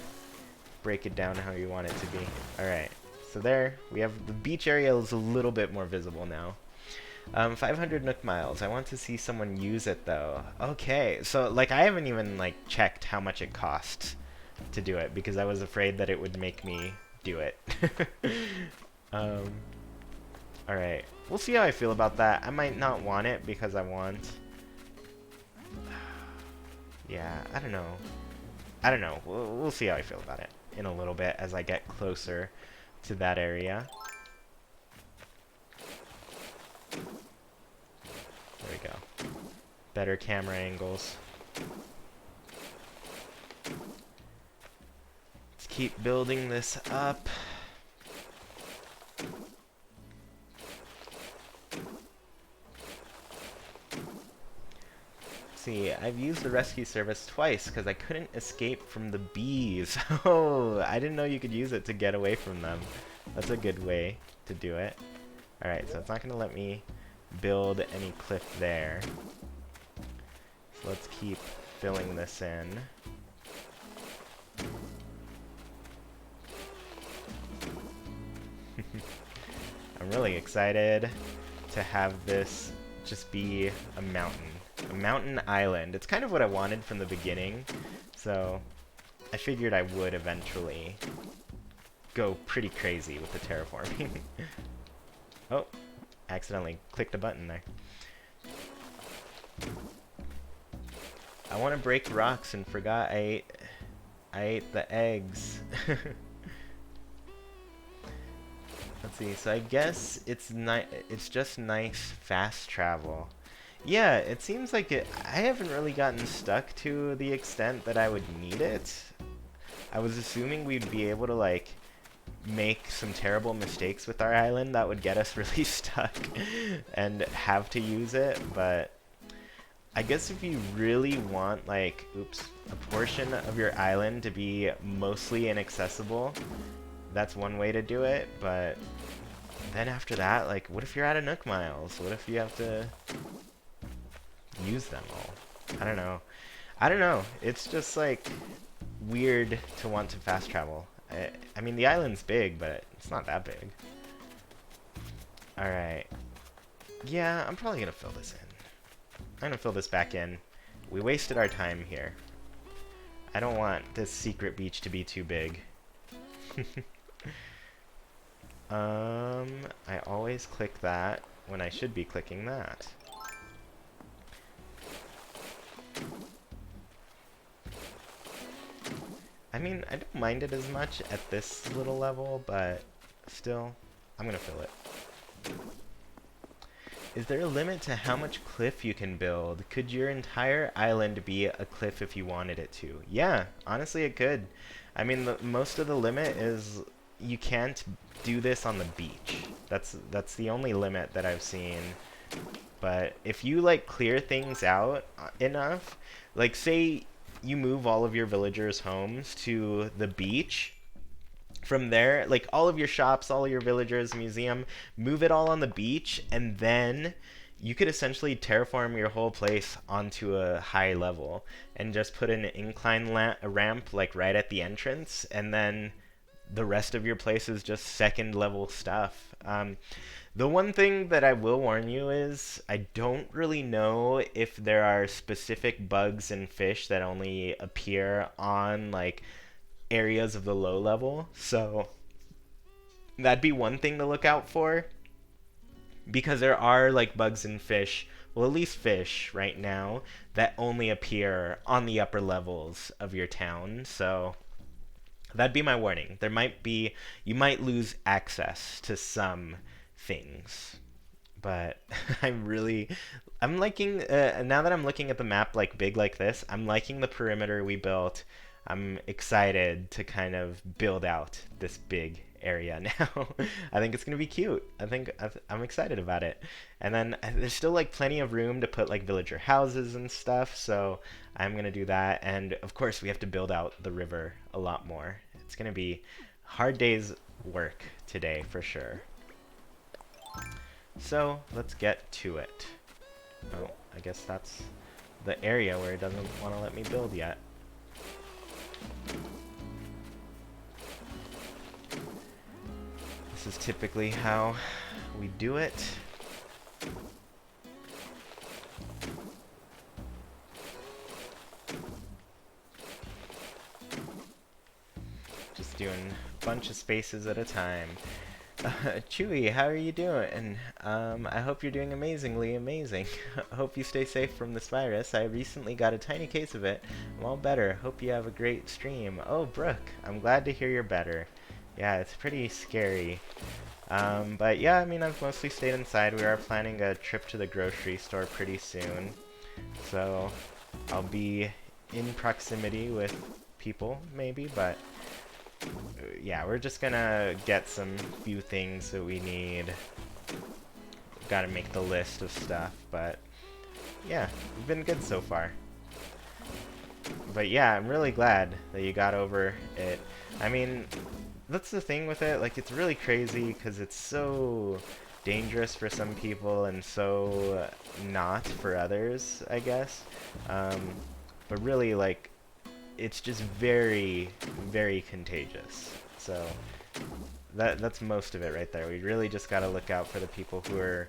break it down how you want it to be. Alright, so there, we have the beach area is a little bit more visible now. 500 Nook miles. I want to see someone use it though. Okay, so like I haven't even like checked how much it costs to do it because I was afraid that it would make me do it. um, all right, we'll see how I feel about that. I might not want it because I want. Yeah, I don't know. I don't know. We'll see how I feel about it in a little bit as I get closer to that area. There we go. Better camera angles. Let's keep building this up. See, I've used the rescue service twice because I couldn't escape from the bees. Oh, I didn't know you could use it to get away from them. That's a good way to do it. Alright, so it's not going to let me build any cliff there. So let's keep filling this in. I'm really excited to have this just be a mountain island. It's kind of what I wanted from the beginning, so I figured I would eventually go pretty crazy with the terraforming. Oh, accidentally clicked a button there. I want to break rocks and forgot I ate the eggs. Let's see, so I guess it's just nice fast travel. Yeah, it seems like I haven't really gotten stuck to the extent that I would need it. I was assuming we'd be able to like make some terrible mistakes with our island that would get us really stuck and have to use it, but I guess if you really want like, a portion of your island to be mostly inaccessible, that's one way to do it, but then after that, like, what if you're out of Nook miles? What if you have to use them all? I don't know. I don't know. It's just, like, weird to want to fast travel. I mean, the island's big, but it's not that big. Alright. Yeah, I'm probably going to fill this in. I'm going to fill this back in. We wasted our time here. I don't want this secret beach to be too big. I always click that when I should be clicking that. I mean, I don't mind it as much at this little level, but still, I'm gonna fill it. Is there a limit to how much cliff you can build? Could your entire island be a cliff if you wanted it to? Yeah, honestly it could. I mean, most of the limit is you can't do this on the beach. That's the only limit that I've seen. But if you like clear things out enough, like say you move all of your villagers' homes to the beach, from there, like all of your shops, all of your villagers, museum, move it all on the beach, and then you could essentially terraform your whole place onto a high level and just put an incline ramp like right at the entrance, and then the rest of your place is just second level stuff. The one thing that I will warn you is I don't really know if there are specific bugs and fish that only appear on like areas of the low level, so that'd be one thing to look out for, because there are like bugs and fish, well at least fish right now, that only appear on the upper levels of your town, so that'd be my warning. You might lose access to some things, but I'm liking, now that I'm looking at the map like big like this, I'm liking the perimeter we built. I'm excited to kind of build out this big area now. I think it's gonna be cute. I'm excited about it. And then there's still like plenty of room to put like villager houses and stuff, so I'm gonna do that. And of course we have to build out the river a lot more. It's gonna be hard day's work today for sure. So let's get to it. Oh, I guess that's the area where it doesn't want to let me build yet. This is typically how we do it. just doing a bunch of spaces at a time. Chewy, how are you doing? I hope you're doing amazingly amazing. Hope you stay safe from this virus. I recently got a tiny case of it. I'm all better. Hope you have a great stream. Oh, Brooke, I'm glad to hear you're better. Yeah, it's pretty scary. But yeah, I mean, I've mostly stayed inside. We are planning a trip to the grocery store pretty soon. So I'll be in proximity with people, maybe, but yeah, we're just gonna get some few things that we need. Gotta make the list of stuff, but yeah, we've been good so far. But yeah, I'm really glad that you got over it. I mean, that's the thing with it, like, it's really crazy because it's so dangerous for some people and so not for others, I guess. But really, like, it's just very, very contagious. So that's most of it right there. We really just gotta look out for the people who are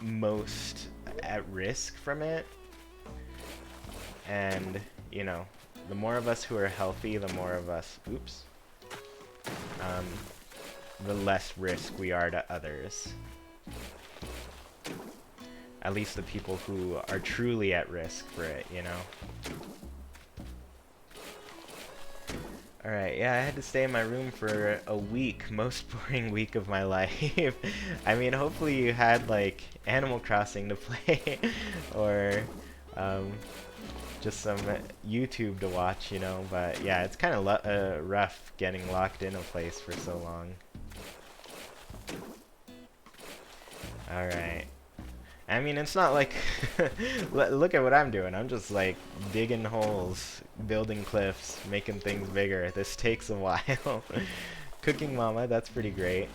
most at risk from it. And, you know, the more of us who are healthy, the more of us, the less risk we are to others. At least the people who are truly at risk for it, you know? Alright, yeah, I had to stay in my room for a week, most boring week of my life. I mean, hopefully you had, like, Animal Crossing to play, or, just some YouTube to watch, you know, but yeah, it's kind of rough getting locked in a place for so long. Alright. I mean, it's not like... Look at what I'm doing. I'm just, like, digging holes, building cliffs, making things bigger. This takes a while. Cooking Mama, that's pretty great.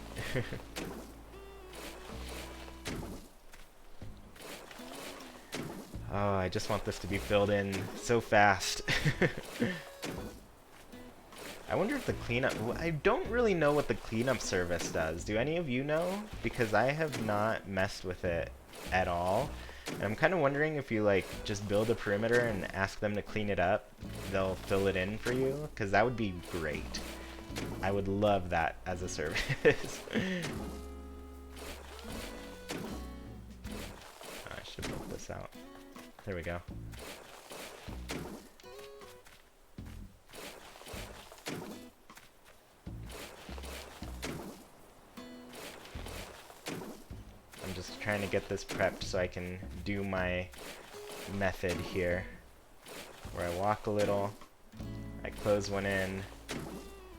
Oh, I just want this to be filled in so fast. I wonder if the cleanup... I don't really know what the cleanup service does. Do any of you know? Because I have not messed with it at all. And I'm kind of wondering if you, like, just build a perimeter and ask them to clean it up, they'll fill it in for you, because that would be great. I would love that as a service. I should build this out. There we go. I'm just trying to get this prepped so I can do my method here, where I walk a little, I close one in,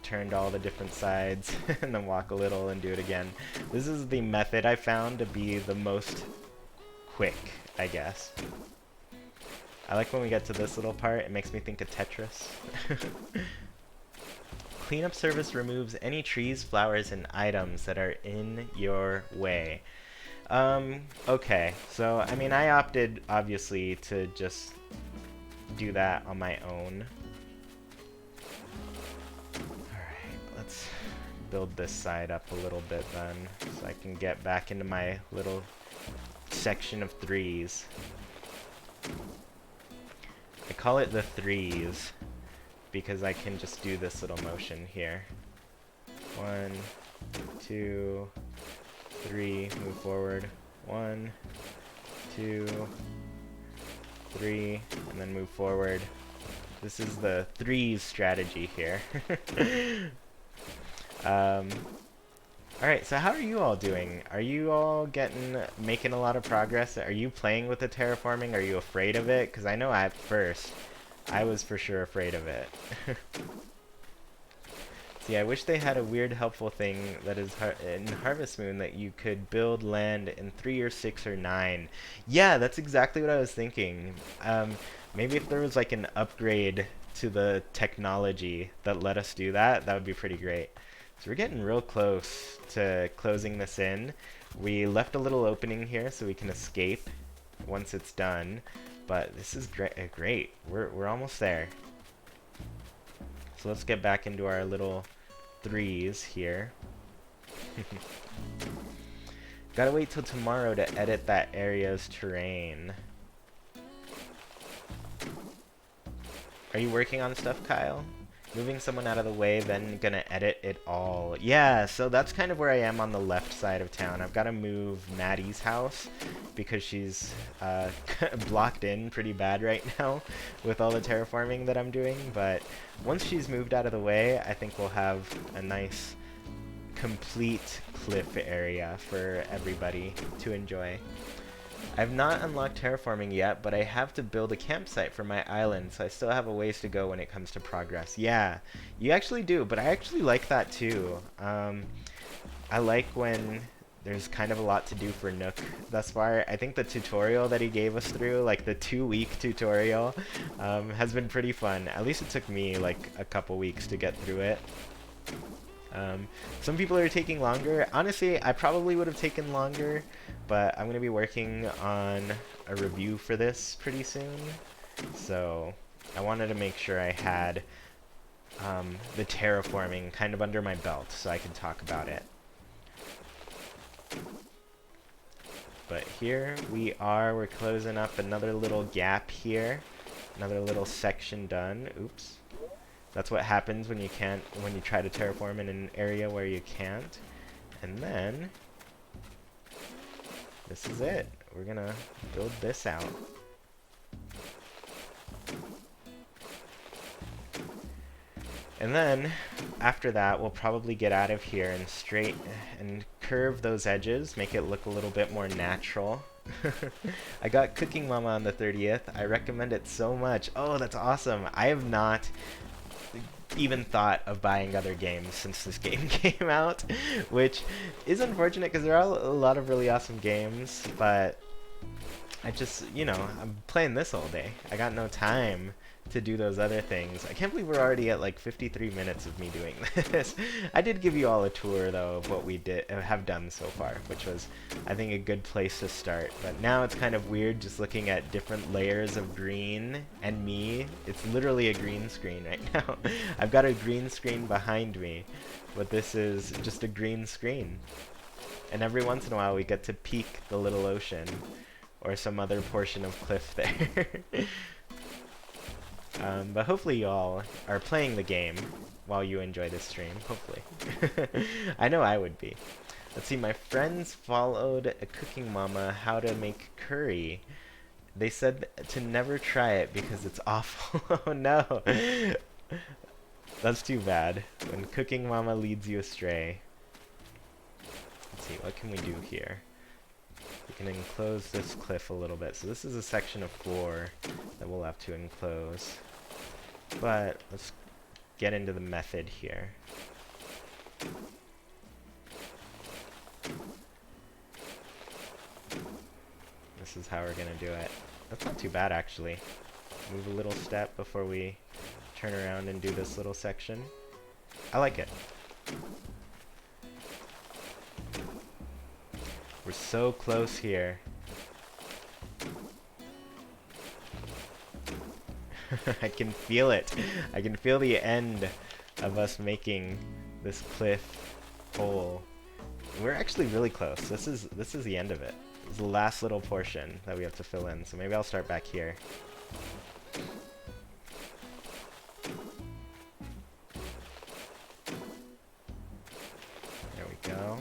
turn to all the different sides, and then walk a little and do it again. This is the method I found to be the most quick, I guess. I like when we get to this little part, it makes me think of Tetris. Cleanup service removes any trees, flowers, and items that are in your way. Okay, so, I mean, I opted, obviously, to just do that on my own. Alright, let's build this side up a little bit then, so I can get back into my little section of threes. I call it the threes, because I can just do this little motion here. 1, 2, 3, move forward. 1, 2, 3, and then move forward. This is the threes strategy here. Alright, so how are you all doing? Are you all making a lot of progress? Are you playing with the terraforming? Are you afraid of it? Because I know at first, I was for sure afraid of it. See, I wish they had a weird helpful thing that is in Harvest Moon that you could build land in 3 or 6 or 9. Yeah, that's exactly what I was thinking. Maybe if there was like an upgrade to the technology that let us do that, that would be pretty great. So we're getting real close to closing this in. We left a little opening here so we can escape once it's done. But this is great. We're almost there. So let's get back into our little threes here. Gotta wait till tomorrow to edit that area's terrain. Are you working on stuff, Kyle? moving someone out of the way, then gonna edit it all. Yeah, so that's kind of where I am on the left side of town. I've got to move Maddie's house because she's blocked in pretty bad right now with all the terraforming that I'm doing. But once she's moved out of the way, I think we'll have a nice complete cliff area for everybody to enjoy. I've not unlocked terraforming yet, but I have to build a campsite for my island, so I still have a ways to go when it comes to progress. Yeah, you actually do, but I actually like that too. I like when there's kind of a lot to do for Nook thus far. I think the tutorial that he gave us through, like the 2-week tutorial, has been pretty fun. At least it took me like a couple weeks to get through it. Some people are taking longer. Honestly, I probably would have taken longer, but I'm going to be working on a review for this pretty soon. So I wanted to make sure I had the terraforming kind of under my belt so I can talk about it. But here we are. We're closing up another little gap here. Another little section done. Oops. That's what happens when you try to terraform in an area where you can't. And then this is it. We're gonna build this out. And then after that, we'll probably get out of here and curve those edges, make it look a little bit more natural. I got Cooking Mama on the 30th. I recommend it so much. Oh, that's awesome. I have not even thought of buying other games since this game came out, which is unfortunate because there are a lot of really awesome games, but I just, I'm playing this all day. I got no time to do those other things. I can't believe we're already at like 53 minutes of me doing this. I did give you all a tour though of what we have done so far, which was, I think, a good place to start. But now it's kind of weird just looking at different layers of green and me. It's literally a green screen right now. I've got a green screen behind me, but this is just a green screen. And every once in a while we get to peek the little ocean or some other portion of cliff there. But hopefully you all are playing the game while you enjoy this stream, hopefully. I know I would be. Let's see, my friends followed a Cooking Mama how to make curry. They said to never try it because it's awful. Oh no! That's too bad. When Cooking Mama leads you astray. Let's see, what can we do here? We can enclose this cliff a little bit. So this is a section of floor that we'll have to enclose. But let's get into the method here. This is how we're gonna do it. That's not too bad, actually. Move a little step before we turn around and do this little section. I like it. We're so close here. I can feel it. I can feel the end of us making this cliff hole. We're actually really close. This is the end of it. This is the last little portion that we have to fill in. So maybe I'll start back here. There we go.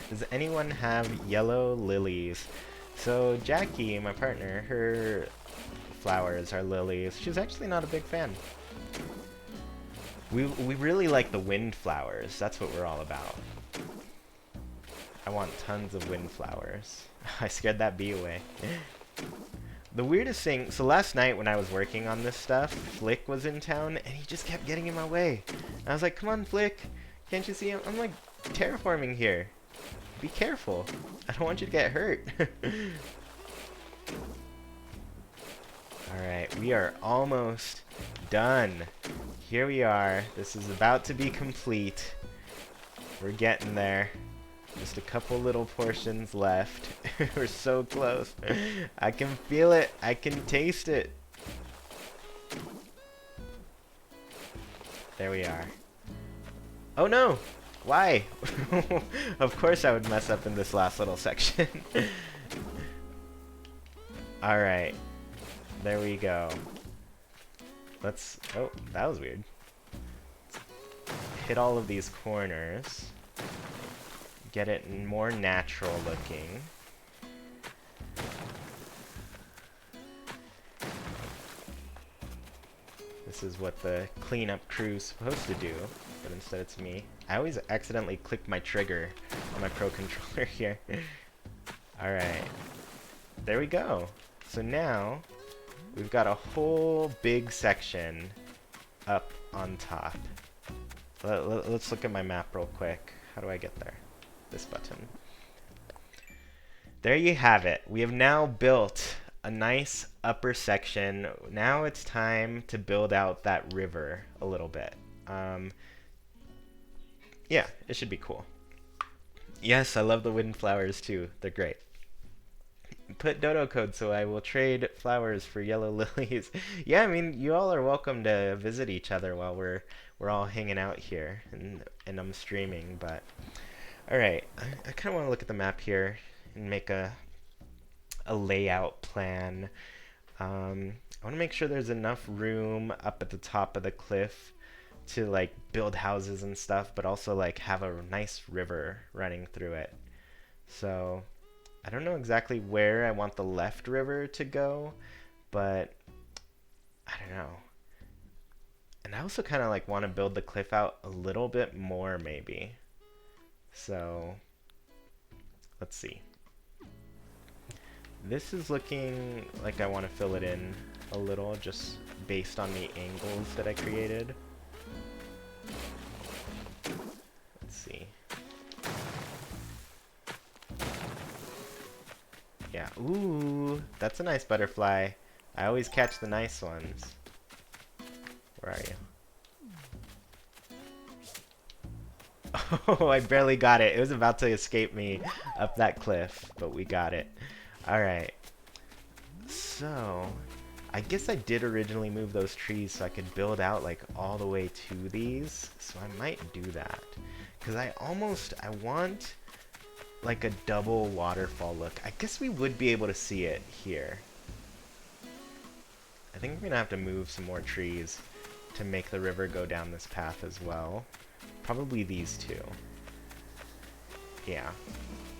Does anyone have yellow lilies? So Jackie, my partner, her flowers are lilies. She's actually not a big fan. We really like the wind flowers. That's what we're all about. I want tons of wind flowers. I scared that bee away. The weirdest thing, so last night when I was working on this stuff, Flick was in town and he just kept getting in my way. And I was like, come on Flick, can't you see him? I'm like terraforming here. Be careful. I don't want you to get hurt. Alright, we are almost done. Here we are. This is about to be complete. We're getting there. Just a couple little portions left. We're so close. I can feel it. I can taste it. There we are. Oh no! Why? Of course I would mess up in this last little section. Alright, there we go. Let's... Oh, that was weird. Hit all of these corners. Get it more natural looking. This is what the cleanup crew's supposed to do, but instead it's me. I always accidentally click my trigger on my Pro Controller here. Alright. There we go. So now, we've got a whole big section up on top. Let's look at my map real quick. How do I get there? This button. There you have it. We have now built a nice upper section. Now it's time to build out that river a little bit. Yeah, it should be cool. Yes, I love the windflowers too. They're great. Put dodo code so I will trade flowers for yellow lilies. Yeah, I mean, you all are welcome to visit each other while we're all hanging out here and I'm streaming, but all right. I kind of want to look at the map here and make a layout plan. I want to make sure there's enough room up at the top of the cliff to like build houses and stuff, but also like have a nice river running through it. So I don't know exactly where I want the left river to go, but I don't know. And I also kind of like want to build the cliff out a little bit more maybe. So let's see. This is looking like I want to fill it in a little just based on the angles that I created. Let's see. Yeah, ooh, that's a nice butterfly. I always catch the nice ones. Where are you? Oh, I barely got it. It was about to escape me up that cliff, but we got it. Alright. So, I guess I did originally move those trees so I could build out like all the way to these. So I might do that. Because I want like a double waterfall look. I guess we would be able to see it here. I think we're going to have to move some more trees to make the river go down this path as well. Probably these two. Yeah.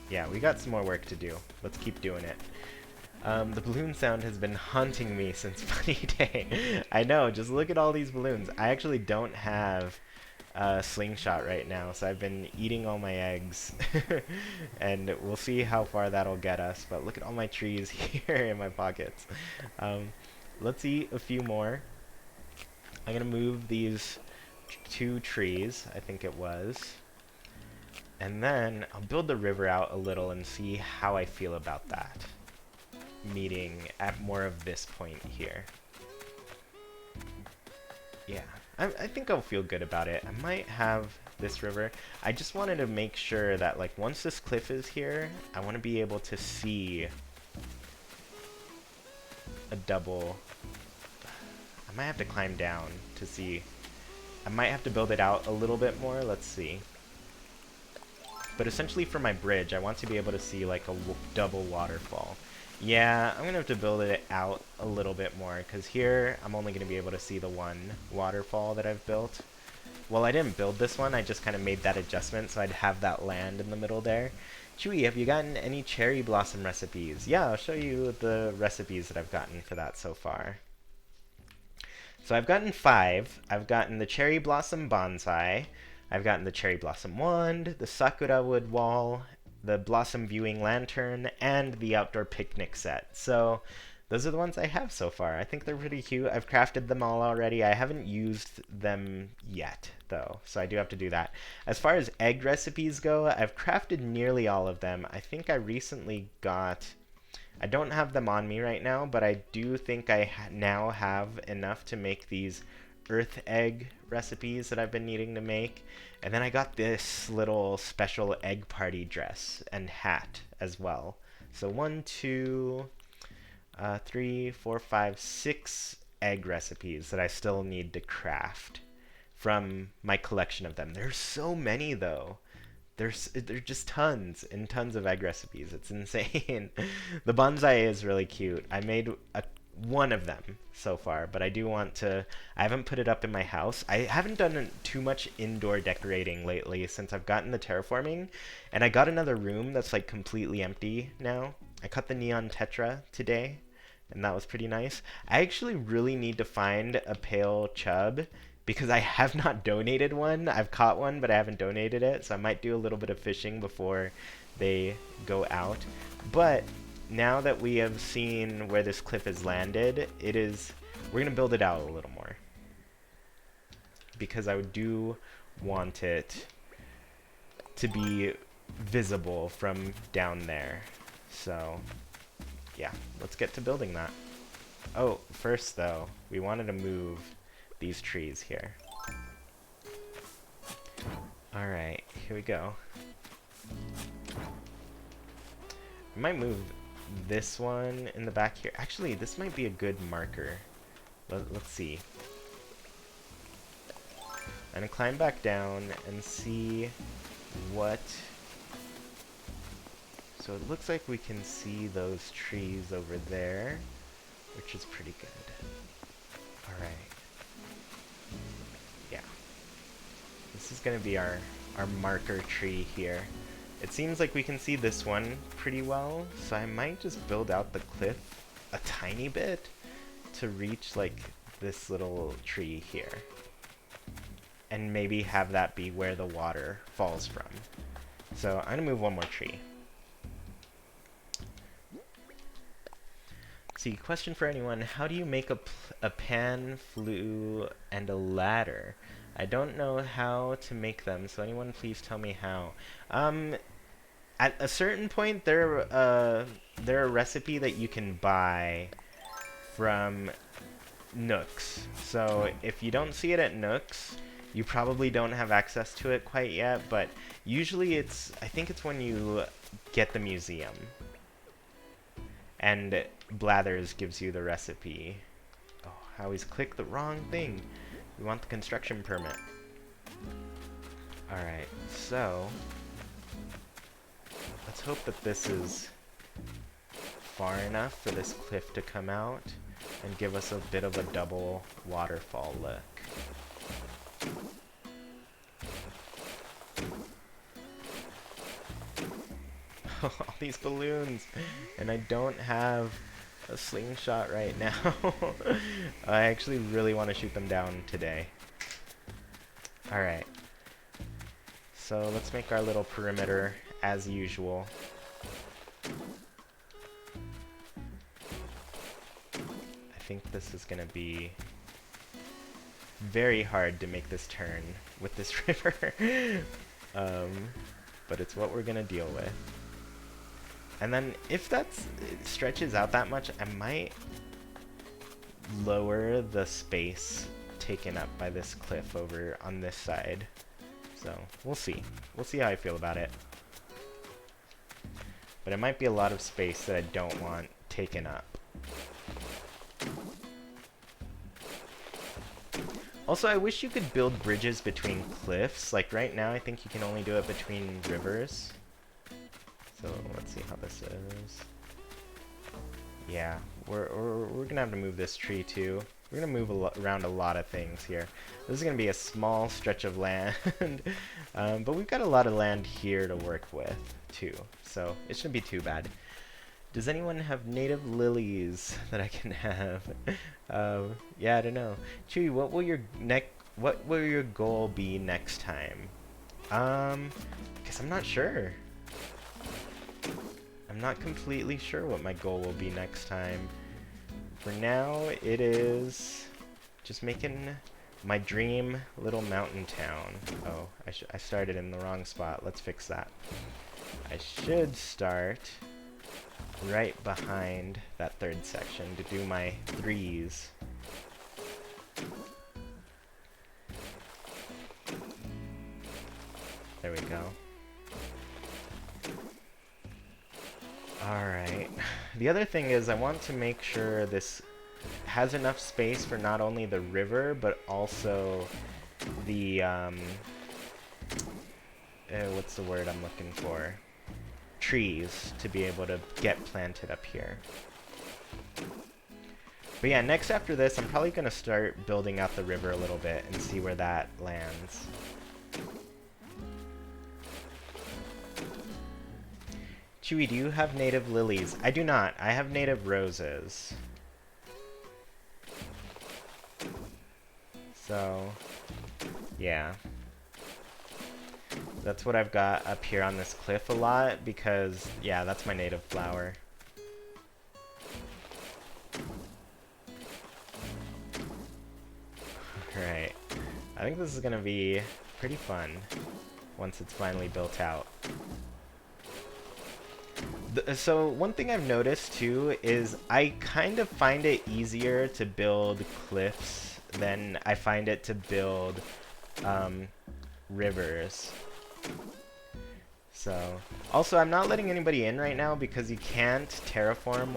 Yeah, we got some more work to do. Let's keep doing it. The balloon sound has been haunting me since Funny Day. I know, just look at all these balloons. I actually don't have a slingshot right now, so I've been eating all my eggs. And we'll see how far that'll get us, but look at all my trees here in my pockets. Let's eat a few more. I'm gonna move these 2 trees, I think it was. And then I'll build the river out a little and see how I feel about that. Meeting at more of this point here. Yeah, I think I'll feel good about it. I might have this river. I just wanted to make sure that like once this cliff is here, I want to be able to see a double. I might have to climb down to see. I might have to build it out a little bit more. Let's see. But essentially for my bridge, I want to be able to see like a double waterfall. Yeah, I'm going to have to build it out a little bit more, because here I'm only going to be able to see the one waterfall that I've built. Well, I didn't build this one, I just kind of made that adjustment so I'd have that land in the middle there. Chewy, have you gotten any cherry blossom recipes? Yeah, I'll show you the recipes that I've gotten for that so far. So I've gotten 5. I've gotten the cherry blossom bonsai. I've gotten the cherry blossom wand, the sakura wood wall, the blossom viewing lantern, and the outdoor picnic set. So those are the ones I have so far. I think they're pretty cute. I've crafted them all already. I haven't used them yet, though, so I do have to do that. As far as egg recipes go, I've crafted nearly all of them. I think I recently got... I don't have them on me right now, but I do think I now have enough to make these earth egg recipes that I've been needing to make. And then I got this little special egg party dress and hat as well. So 1, 2, 3, 4, 5, 6 egg recipes that I still need to craft from my collection of them. There's so many though. there's just tons and tons of egg recipes. It's insane. The bonsai is really cute. I made one of them so far, but I do want to. I haven't put it up in my house. I haven't done too much indoor decorating lately since I've gotten the terraforming, and I got another room that's like completely empty now. I cut the neon tetra today, and that was pretty nice. I actually really need to find a pale chub because I have not donated one. I've caught one, but I haven't donated it, so I might do a little bit of fishing before they go out. But now that we have seen where this cliff is landed, we're gonna build it out a little more because I do want it to be visible from down there. So yeah, let's get to building that. Oh, first though, we wanted to move these trees here. Alright, here we go. I might move this one in the back here. Actually, this might be a good marker. Let's see. I'm gonna climb back down and see what... So it looks like we can see those trees over there, which is pretty good. Alright. Yeah. This is gonna be our marker tree here. It seems like we can see this one pretty well, so I might just build out the cliff a tiny bit to reach like this little tree here. And maybe have that be where the water falls from. So I'm gonna move one more tree. See, question for anyone, how do you make a pan, flue, and a ladder? I don't know how to make them, so anyone please tell me how. At a certain point, they're a recipe that you can buy from Nooks. So if you don't see it at Nooks, you probably don't have access to it quite yet, but usually I think it's when you get the museum. And Blathers gives you the recipe. Oh, I always click the wrong thing. We want the construction permit. Alright, so let's hope that this is far enough for this cliff to come out and give us a bit of a double waterfall look. All these balloons, and I don't have a slingshot right now. I actually really want to shoot them down today. Alright. So let's make our little perimeter as usual. I think this is going to be very hard to make this turn with this river. But it's what we're going to deal with. And then if it stretches out that much, I might lower the space taken up by this cliff over on this side. So we'll see. We'll see how I feel about it. But it might be a lot of space that I don't want taken up. Also, I wish you could build bridges between cliffs. Like right now, I think you can only do it between rivers. So let's see how this is. Yeah, we're gonna have to move this tree too. We're gonna move around a lot of things here. This is gonna be a small stretch of land, but we've got a lot of land here to work with too, so it shouldn't be too bad. Does anyone have native lilies that I can have? Yeah, I don't know. Chewy, what will your goal be next time? Guess I'm not sure. I'm not completely sure what my goal will be next time. For now, it is just making my dream little mountain town. Oh, I started in the wrong spot. Let's fix that. I should start right behind that third section to do my threes. There we go. Alright. The other thing is I want to make sure this has enough space for not only the river, but also the what's the word I'm looking for? Trees to be able to get planted up here. But yeah, next after this, I'm probably going to start building out the river a little bit and see where that lands. Chewy, do you have native lilies? I do not. I have native roses. So, yeah. That's what I've got up here on this cliff a lot because, yeah, that's my native flower. Alright. I think this is going to be pretty fun once it's finally built out. So one thing I've noticed too is I kind of find it easier to build cliffs than I find it to build rivers. So, also I'm not letting anybody in right now because you can't terraform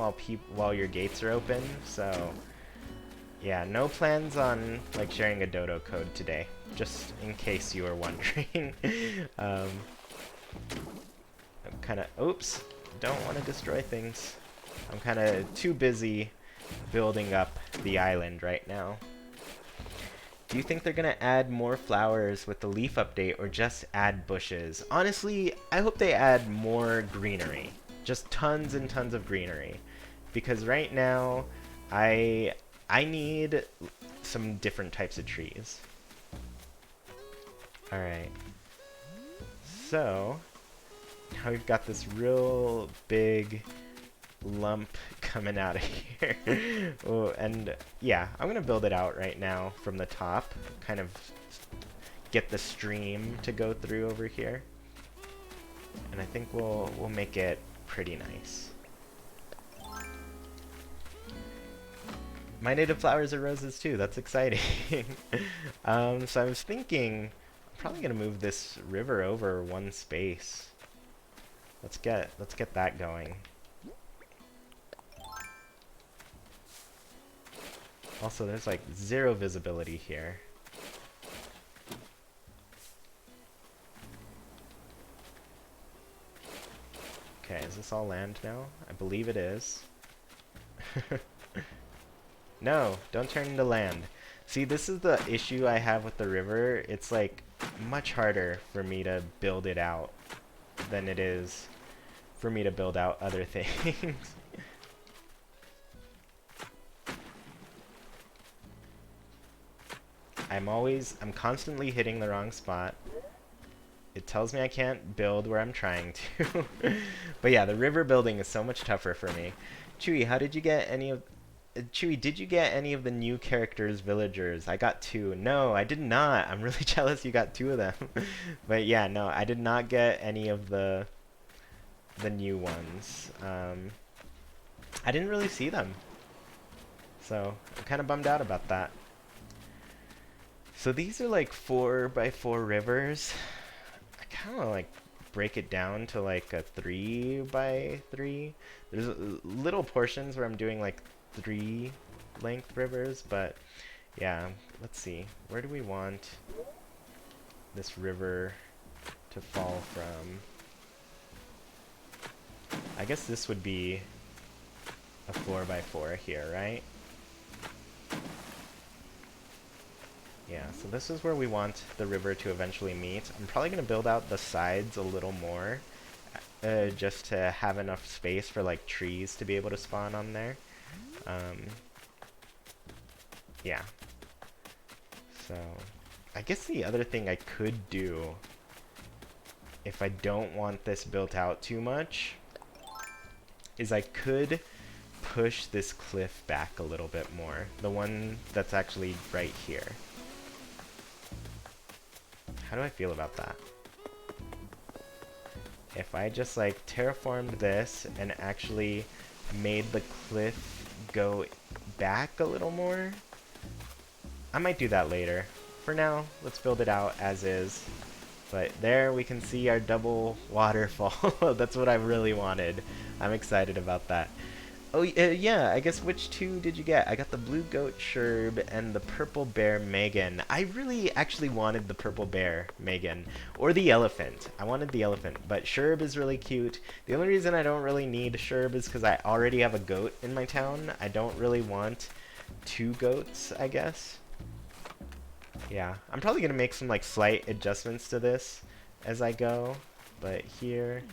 while your gates are open. So, yeah, no plans on like sharing a dodo code today, just in case you were wondering. I'm kind of, oops, don't want to destroy things. I'm kind of too busy building up the island right now. Do you think they're going to add more flowers with the leaf update or just add bushes? Honestly, I hope they add more greenery. Just tons and tons of greenery. Because right now, I need some different types of trees. Alright. So, now we've got this real big lump coming out of here. Oh, and yeah, I'm gonna build it out right now from the top, kind of get the stream to go through over here, and I think we'll make it pretty nice. My native flowers are roses too. That's exciting. So I was thinking I'm probably gonna move this river over one space. Let's get that going. Also, there's like zero visibility here. Okay, is this all land now? I believe it is. No, don't turn into land. See, this is the issue I have with the river. It's like much harder for me to build it out than it is for me to build out other things. I'm constantly hitting the wrong spot. It tells me I can't build where I'm trying to. But yeah, the river building is so much tougher for me. Chewy, how did you get any of... Chewy, did you get any of the new characters' villagers? I got 2. No, I did not. I'm really jealous you got 2 of them. But yeah, no, I did not get any of the new ones. I didn't really see them. So, I'm kind of bummed out about that. So these are like 4x4 rivers. I kind of like break it down to like a 3x3. There's little portions where I'm doing like 3 length rivers, but yeah, let's see. Where do we want this river to fall from? I guess this would be a 4x4 here, right? Yeah, so this is where we want the river to eventually meet. I'm probably going to build out the sides a little more, just to have enough space for like trees to be able to spawn on there. Yeah. So, I guess the other thing I could do, if I don't want this built out too much, is I could push this cliff back a little bit more. The one that's actually right here. How do I feel about that? If I just like terraformed this and actually made the cliff go back a little more, I might do that later. For now, let's build it out as is. But there we can see our double waterfall. That's what I really wanted. I'm excited about that. Oh, yeah, I guess which two did you get? I got the blue goat Sherb and the purple bear Megan. I really actually wanted the purple bear Megan. Or the elephant. I wanted the elephant, but Sherb is really cute. The only reason I don't really need Sherb is because I already have a goat in my town. I don't really want two goats, I guess. Yeah, I'm probably going to make some like slight adjustments to this as I go. But here,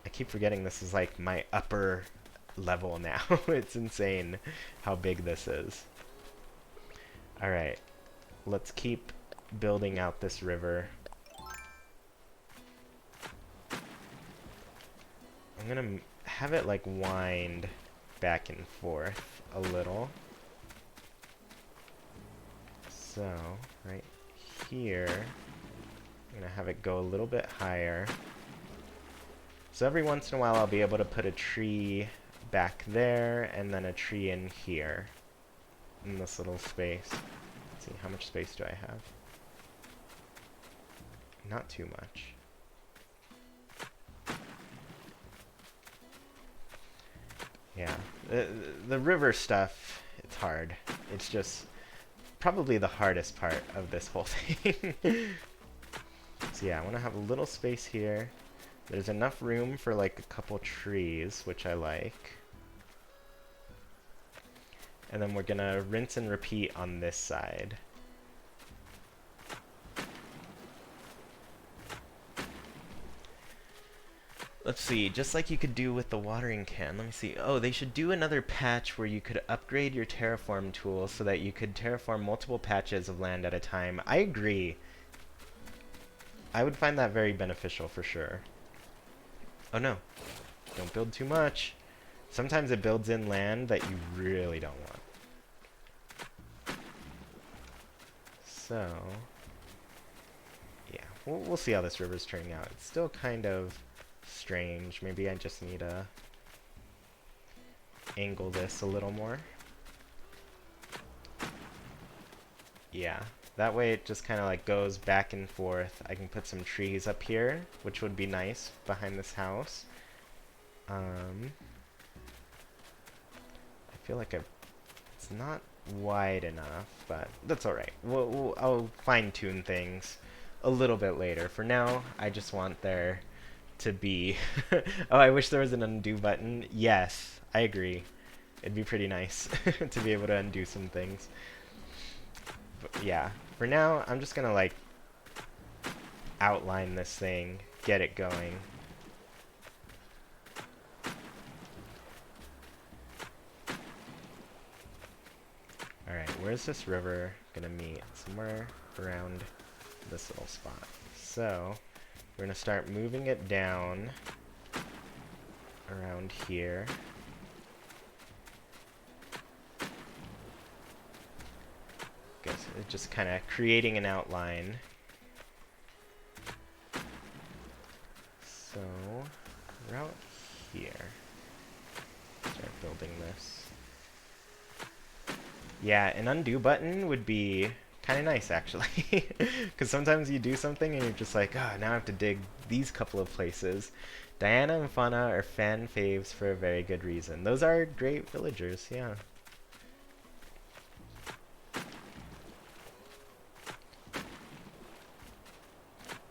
I keep forgetting this is like my upper level now. It's insane how big this is. Alright, let's keep building out this river. I'm gonna have it like wind back and forth a little. So, right here, I'm gonna have it go a little bit higher. So every once in a while I'll be able to put a tree back there and then a tree in here in this little space. Let's see, how much space do I have? Not too much. Yeah, the river stuff, it's hard. It's just probably the hardest part of this whole thing. So yeah, I want to have a little space here. There's enough room for like a couple trees, which I like. And then we're gonna rinse and repeat on this side. Let's see, just like you could do with the watering can. Let me see. Oh, they should do another patch where you could upgrade your terraform tool so that you could terraform multiple patches of land at a time. I agree. I would find that very beneficial for sure. Oh no, don't build too much. Sometimes it builds in land that you really don't want. So, yeah, we'll see how this river's turning out. It's still kind of strange. Maybe I just need to angle this a little more. Yeah, that way it just kind of like goes back and forth. I can put some trees up here, which would be nice behind this house. I feel like it's not wide enough, but that's alright. I'll fine-tune things a little bit later. For now, I just want there to be... Oh, I wish there was an undo button. Yes, I agree. It'd be pretty nice to be able to undo some things. But yeah, for now, I'm just gonna like outline this thing, get it going. Alright, where's this river gonna meet? Somewhere around this little spot. So, we're gonna start moving it down around here. Guess it's just kind of creating an outline. So, right here. Start building this. Yeah, an undo button would be kind of nice, actually. Because sometimes you do something and you're just like, oh, now I have to dig these couple of places. Diana and Fauna are fan faves for a very good reason. Those are great villagers, yeah.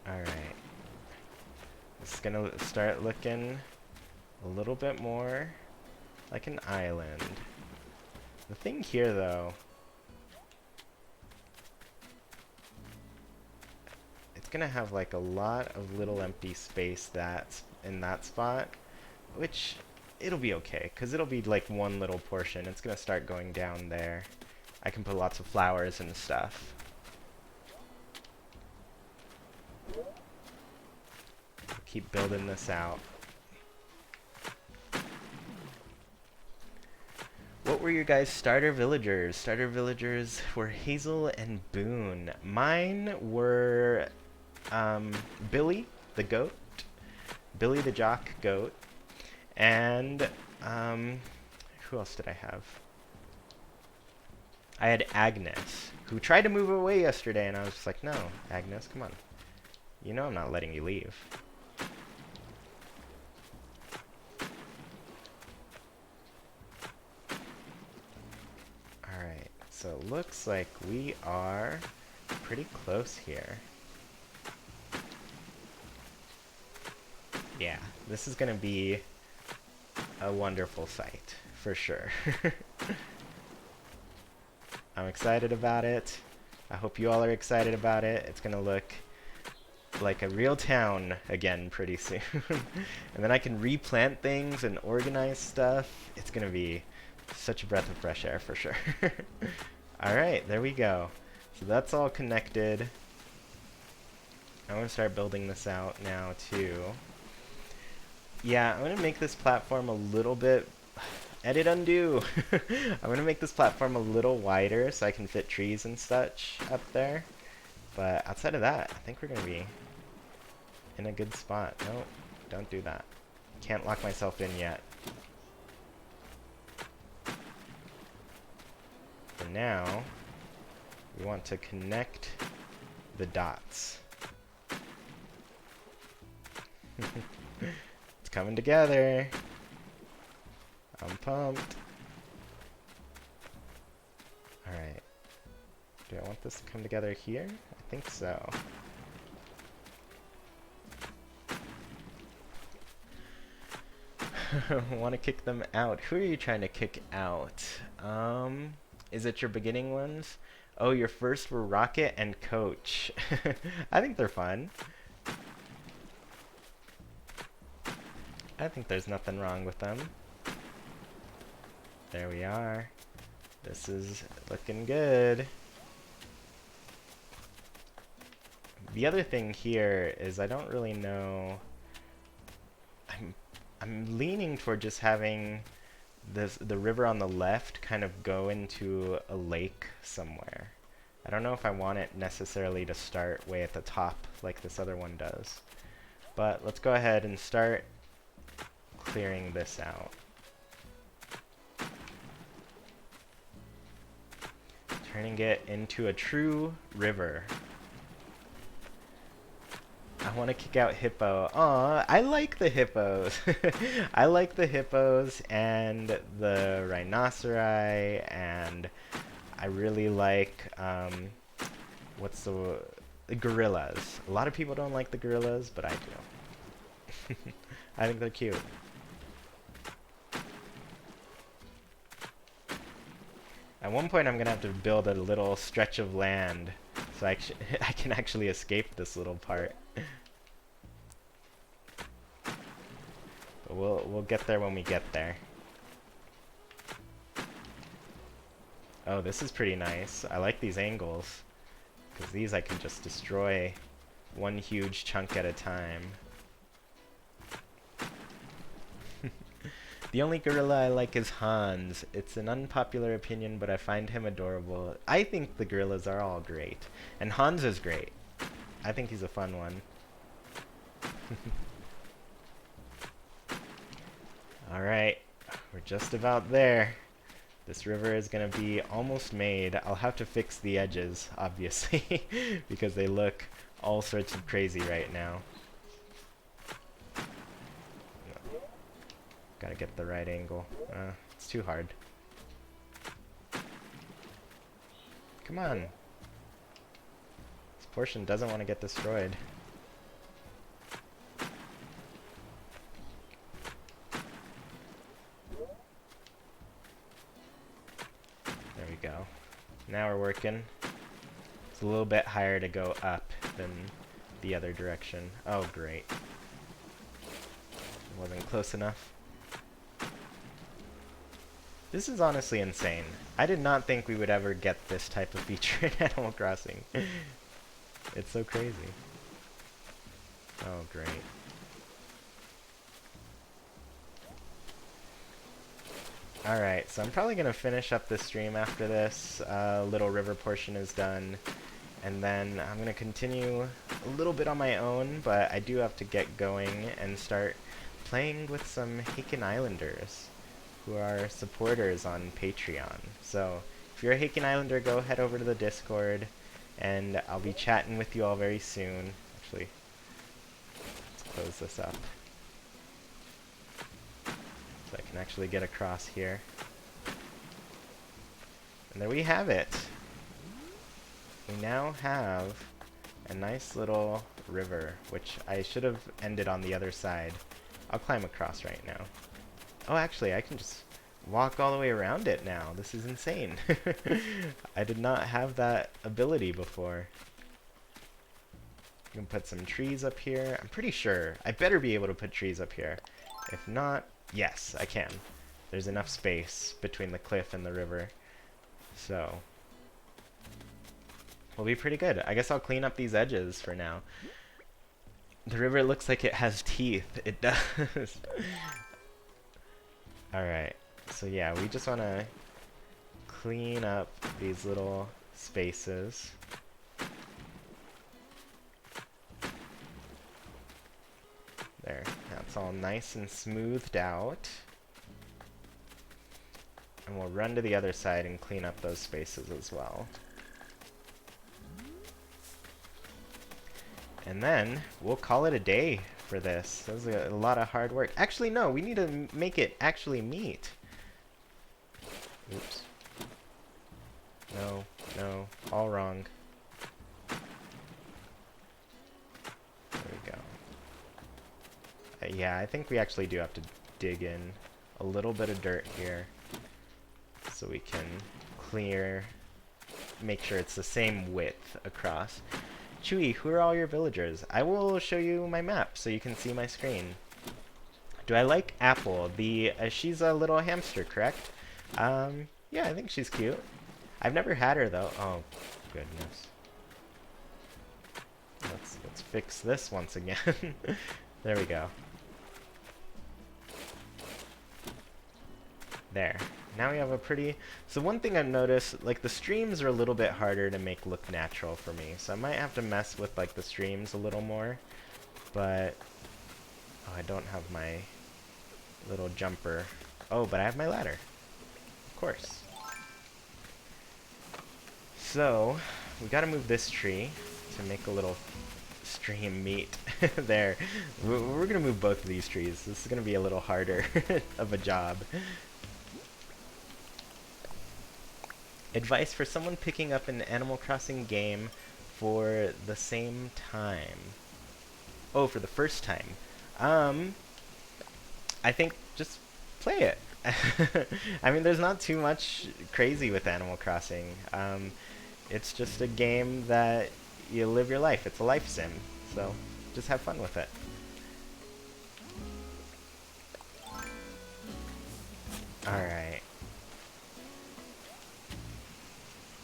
Alright. It's gonna start looking a little bit more like an island. The thing here, though, it's gonna have like a lot of little empty space that's in that spot, which it'll be okay, because it'll be like one little portion. It's gonna start going down there. I can put lots of flowers and stuff. Keep building this out. What were your guys' starter villagers? Starter villagers were Hazel and Boone. Mine were Billy the goat, Billy the jock goat, and who else did I have? I had Agnes, who tried to move away yesterday, and I was just like, no, Agnes, come on. You know I'm not letting you leave. so it looks like we are pretty close here. Yeah, this is gonna be a wonderful sight, for sure. I'm excited about it. I hope you all are excited about it. It's gonna look like a real town again pretty soon. And then I can replant things and organize stuff. It's gonna be such a breath of fresh air for sure. Alright, there we go. So that's all connected. I want to start building this out now too. Yeah, I'm gonna make this platform a little bit... Edit undo! I'm gonna make this platform a little wider so I can fit trees and such up there. But outside of that, I think we're gonna be in a good spot. No, don't do that. Can't lock myself in yet. For now, we want to connect the dots. It's coming together. I'm pumped. Alright. Do I want this to come together here? I think so. Want to kick them out. Who are you trying to kick out? Is it your beginning ones? Oh, your first were Rocket and Coach. I think they're fun. I think there's nothing wrong with them. There we are. This is looking good. The other thing here is I don't really know... I'm leaning toward just having the river on the left kind of go into a lake somewhere. I don't know if I want it necessarily to start way at the top like this other one does. But let's go ahead and start clearing this out. Turning it into a true river. I want to kick out Hippo. Aw, I like the hippos. I like the hippos and the rhinoceri, and I really like, what's the gorillas. A lot of people don't like the gorillas, but I do. I think they're cute. At one point I'm going to have to build a little stretch of land so I can actually escape this little part. But we'll get there when we get there. Oh, this is pretty nice. I like these angles, because these I can just destroy one huge chunk at a time. The only gorilla I like is Hans. It's an unpopular opinion, but I find him adorable. I think the gorillas are all great. And Hans is great. I think he's a fun one. Alright, we're just about there. This river is going to be almost made. I'll have to fix the edges, obviously, because they look all sorts of crazy right now. Gotta get the right angle. It's too hard. Come on. This portion doesn't want to get destroyed. There we go. Now we're working. It's a little bit higher to go up than the other direction. Oh, great. Wasn't close enough. This is honestly insane. I did not think we would ever get this type of feature in Animal Crossing. It's so crazy. Oh, great. Alright, so I'm probably going to finish up this stream after this little river portion is done. And then I'm going to continue a little bit on my own, but I do have to get going and start playing with some Haken Islanders who are supporters on Patreon. So if you're a Haken Islander, go head over to the Discord, and I'll be chatting with you all very soon. Actually, let's close this up so I can actually get across here. And there we have it. We now have a nice little river, which I should have ended on the other side. I'll climb across right now. Oh, actually, I can just walk all the way around it now. This is insane. I did not have that ability before. You can put some trees up here. I'm pretty sure. I better be able to put trees up here. If not, yes, I can. There's enough space between the cliff and the river. So, we'll be pretty good. I guess I'll clean up these edges for now. The river looks like it has teeth. It does. Alright, so yeah, we just want to clean up these little spaces. There, that's all nice and smoothed out. And we'll run to the other side and clean up those spaces as well. And then we'll call it a day for this. That was a lot of hard work. Actually, no, we need to make it actually meet. Oops. No, no, all wrong. There we go. Yeah, I think we actually do have to dig in a little bit of dirt here so we can make sure it's the same width across. Chewy, who are all your villagers? I will show you my map so you can see my screen. Do I like Apple? She's a little hamster, correct? Yeah, I think she's cute. I've never had her though. Oh, goodness. Let's fix this once again. There we go. There. Now we have a pretty... So one thing I've noticed, like the streams are a little bit harder to make look natural for me. So I might have to mess with like the streams a little more. But... Oh, I don't have my little jumper. Oh, but I have my ladder. Of course. So, we gotta move this tree to make a little stream meet. There. We're gonna move both of these trees. This is gonna be a little harder of a job. Advice for someone picking up an Animal Crossing game for the same time. Oh, for the first time. I think just play it. I mean, there's not too much crazy with Animal Crossing. It's just a game that you live your life. It's a life sim. So just have fun with it. Alright.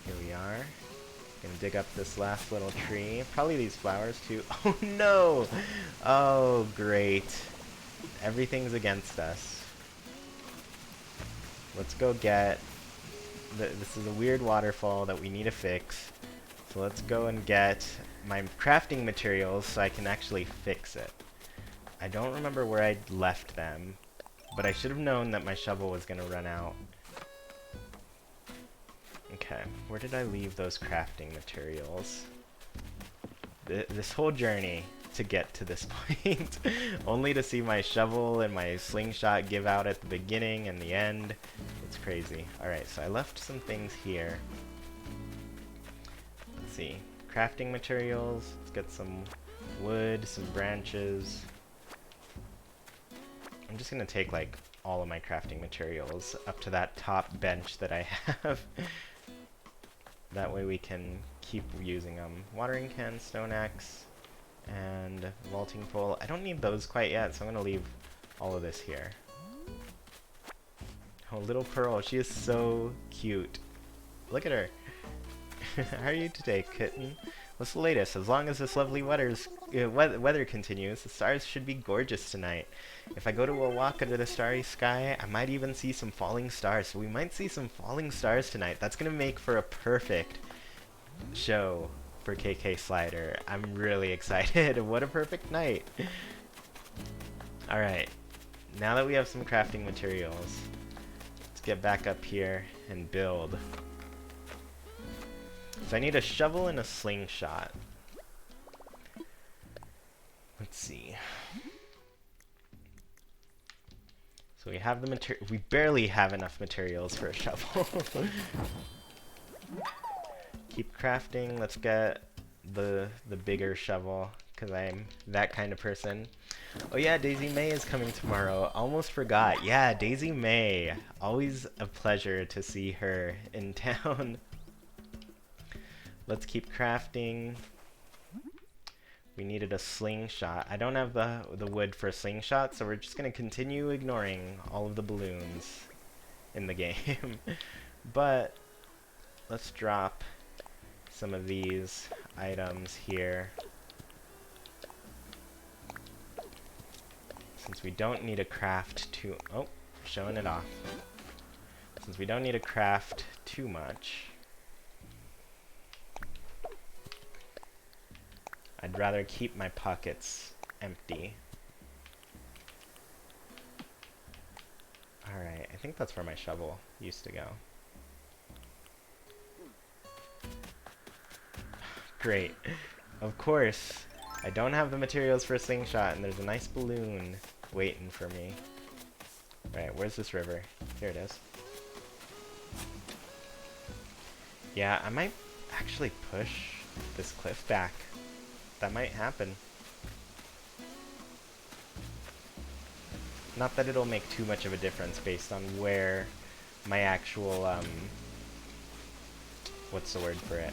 Here we are. Gonna dig up this last little tree. Probably these flowers too. Oh no! Oh great. Everything's against us. Let's go get... This is a weird waterfall that we need to fix. So let's go and get my crafting materials so I can actually fix it. I don't remember where I left them, but I should have known that my shovel was gonna run out. Okay, where did I leave those crafting materials? This whole journey to get to this point, only to see my shovel and my slingshot give out at the beginning and the end. It's crazy. Alright, so I left some things here. Let's see. Crafting materials. Let's get some wood, some branches. I'm just gonna take like all of my crafting materials up to that top bench that I have. That way we can keep using them. Watering can, stone axe, and vaulting pole. I don't need those quite yet, so I'm going to leave all of this here. Oh, little Pearl. She is so cute. Look at her. How are you today, kitten? What's the latest? As long as this lovely weather continues, the stars should be gorgeous tonight. If I go to a walk under the starry sky, I might even see some falling stars. So we might see some falling stars tonight. That's going to make for a perfect show for KK Slider. I'm really excited. What a perfect night. Alright. Now that we have some crafting materials, let's get back up here and build. So I need a shovel and a slingshot. Let's see. So we have the we barely have enough materials for a shovel. Keep crafting. Let's get the bigger shovel, because I'm that kind of person. Oh yeah, Daisy May is coming tomorrow. Almost forgot. Yeah, Daisy May. Always a pleasure to see her in town. Let's keep crafting. We needed a slingshot. I don't have the wood for a slingshot, so we're just going to continue ignoring all of the balloons in the game. But let's drop some of these items here. Since we don't need to craft too... Oh, showing it off. Since we don't need to craft too much, I'd rather keep my pockets empty. Alright, I think that's where my shovel used to go. Great. Of course, I don't have the materials for a slingshot, and there's a nice balloon waiting for me. Right, where's this river? Here it is. Yeah, I might actually push this cliff back. That might happen. Not that it'll make too much of a difference based on where my actual, what's the word for it?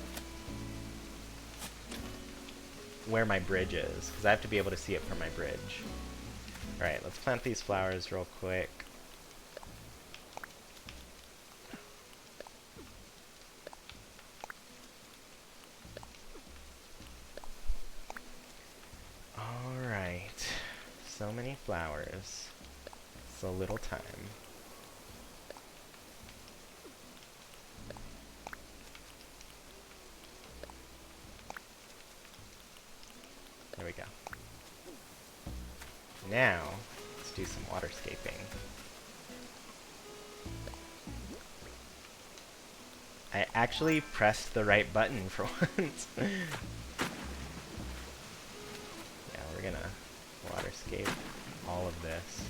Where my bridge is, because I have to be able to see it from my bridge. Alright, let's plant these flowers real quick. Alright, so many flowers, so little time. There we go. Now, let's do some waterscaping. I actually pressed the right button for once. Yeah, we're gonna waterscape all of this.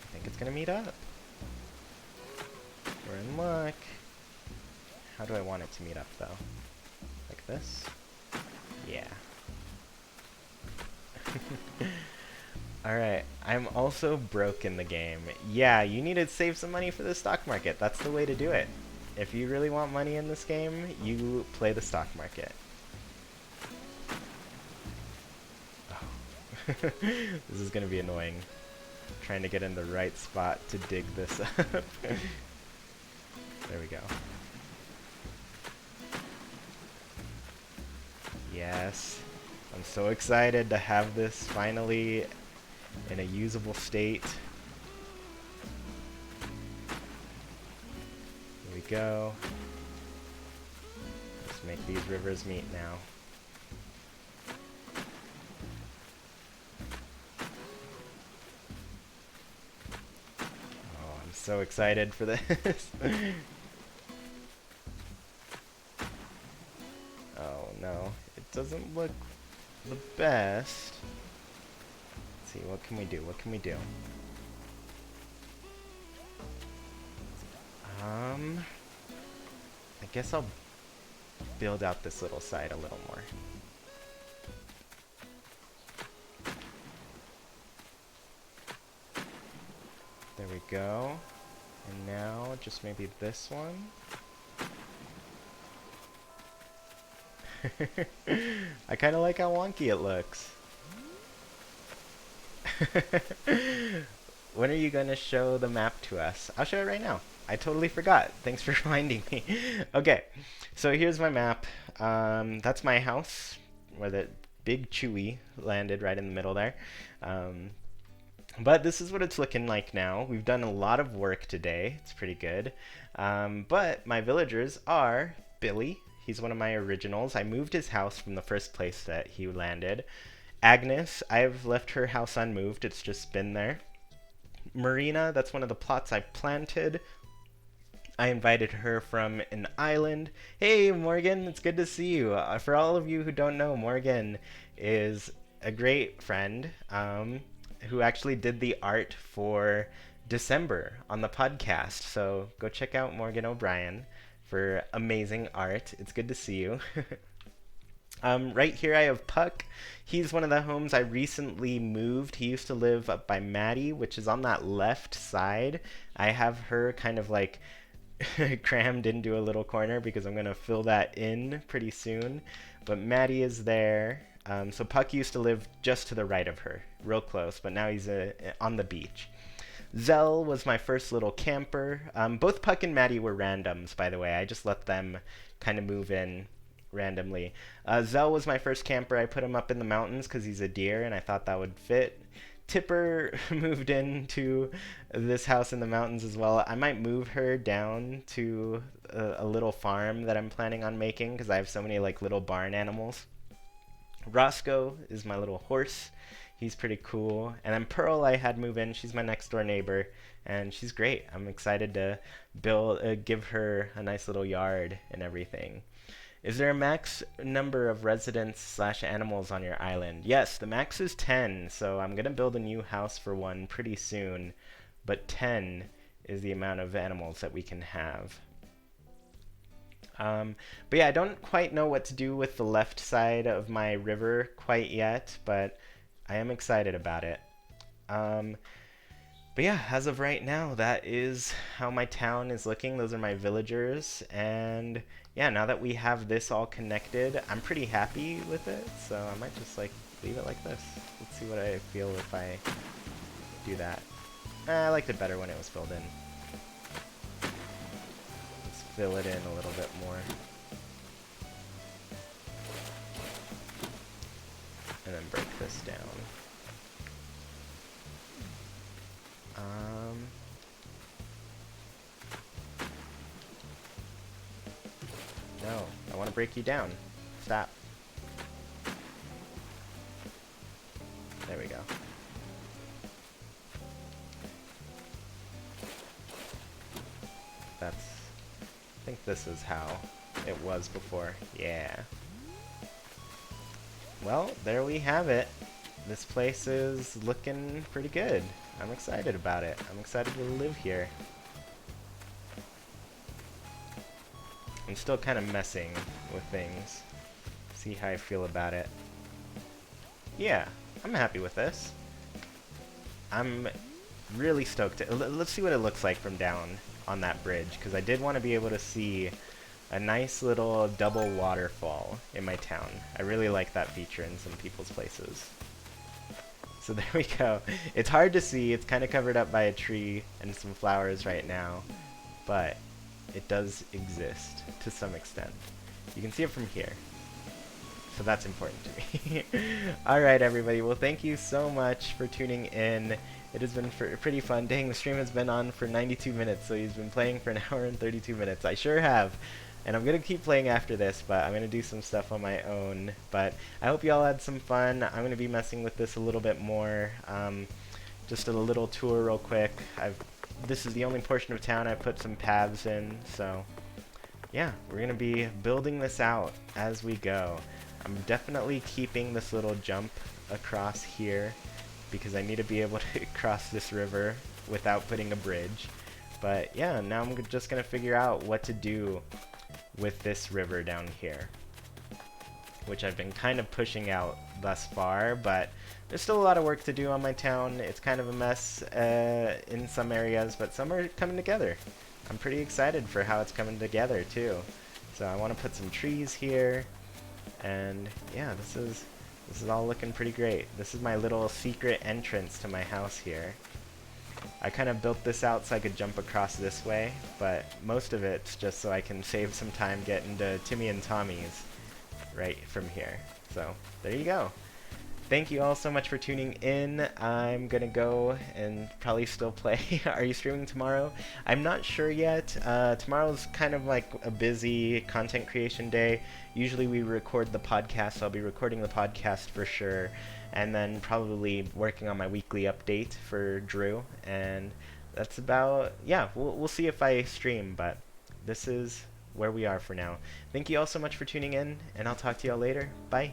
I think it's gonna meet up. We're in luck. How do I want it to meet up, though? Like this? Yeah. Alright, I'm also broke in the game. Yeah, you need to save some money for the stock market. That's the way to do it. If you really want money in this game, you play the stock market. Oh. This is gonna be annoying. Trying to get in the right spot to dig this up. There we go. Yes. I'm so excited to have this finally in a usable state. Here we go. Let's make these rivers meet now. Oh, I'm so excited for this. Oh no, it doesn't look the best. Let's see, what can we do? What can we do? I guess I'll build out this little side a little more. There we go. And now just maybe this one. I kind of like how wonky it looks. When are you going to show the map to us? I'll show it right now. I totally forgot. Thanks for reminding me. Okay, so here's my map. That's my house, where the big Chewy landed right in the middle there. But this is what it's looking like now. We've done a lot of work today. It's pretty good. But my villagers are Billy. He's one of my originals. I moved his house from the first place that he landed. Agnes, I've left her house unmoved. It's just been there. Marina, that's one of the plots I planted. I invited her from an island. Hey, Morgan, it's good to see you. For all of you who don't know, Morgan is a great friend who actually did the art for December on the podcast. So go check out Morgan O'Brien for amazing art. It's good to see you. Right here I have Puck. He's one of the homes I recently moved. He used to live up by Maddie, which is on that left side. I have her kind of like crammed into a little corner because I'm going to fill that in pretty soon. But Maddie is there. So Puck used to live just to the right of her, real close, but now he's on the beach. Zell was my first little camper. Both Puck and Maddie were randoms, by the way. I just let them kind of move in randomly. Zell was my first camper. I put him up in the mountains because he's a deer, and I thought that would fit. Tipper moved into this house in the mountains as well. I might move her down to a little farm that I'm planning on making because I have so many like little barn animals. Roscoe is my little horse. He's pretty cool. And then Pearl I had move in. She's my next door neighbor, and she's great. I'm excited to give her a nice little yard and everything. Is there a max number of residents/animals on your island? Yes, the max is 10, so I'm going to build a new house for one pretty soon, but 10 is the amount of animals that we can have. But yeah, I don't quite know what to do with the left side of my river quite yet, but I am excited about it. But yeah, as of right now, that is how my town is looking. Those are my villagers, and yeah, now that we have this all connected, I'm pretty happy with it, so I might just like leave it like this. Let's see what I feel if I do that. I liked it better when it was filled in. Let's fill it in a little bit more. And then break this down. No, I want to break you down. Stop. There we go. I think this is how it was before. Yeah. Well, there we have it. This place is looking pretty good. I'm excited about it. I'm excited to live here. I'm still kind of messing with things. See how I feel about it. Yeah, I'm happy with this. I'm really stoked. Let's see what it looks like from down on that bridge, because I did want to be able to see a nice little double waterfall in my town. I really like that feature in some people's places. So there we go. It's hard to see. It's kind of covered up by a tree and some flowers right now, but it does exist to some extent. You can see it from here. So that's important to me. Alright everybody, well thank you so much for tuning in. It has been pretty fun. Dang, the stream has been on for 92 minutes, so he's been playing for an hour and 32 minutes. I sure have. And I'm going to keep playing after this, but I'm going to do some stuff on my own. But I hope you all had some fun. I'm going to be messing with this a little bit more. Just a little tour real quick. This is the only portion of town I've put some paths in, so yeah, we're going to be building this out as we go. I'm definitely keeping this little jump across here because I need to be able to cross this river without putting a bridge. But yeah, now I'm just going to figure out what to do with this river down here, which I've been kind of pushing out thus far, but there's still a lot of work to do on my town. It's kind of a mess in some areas, but some are coming together. I'm pretty excited for how it's coming together too. So I want to put some trees here, and yeah, this is all looking pretty great. This is my little secret entrance to my house here. I kind of built this out so I could jump across this way, but most of it's just so I can save some time getting to Timmy and Tommy's right from here. So there you go. Thank you all so much for tuning in. I'm gonna go and probably still play. Are you streaming tomorrow? I'm not sure yet. Tomorrow's kind of like a busy content creation day. Usually we record the podcast, so I'll be recording the podcast for sure. And then probably working on my weekly update for Drew. And that's about, yeah, we'll see if I stream, but this is where we are for now. Thank you all so much for tuning in, and I'll talk to y'all later. Bye.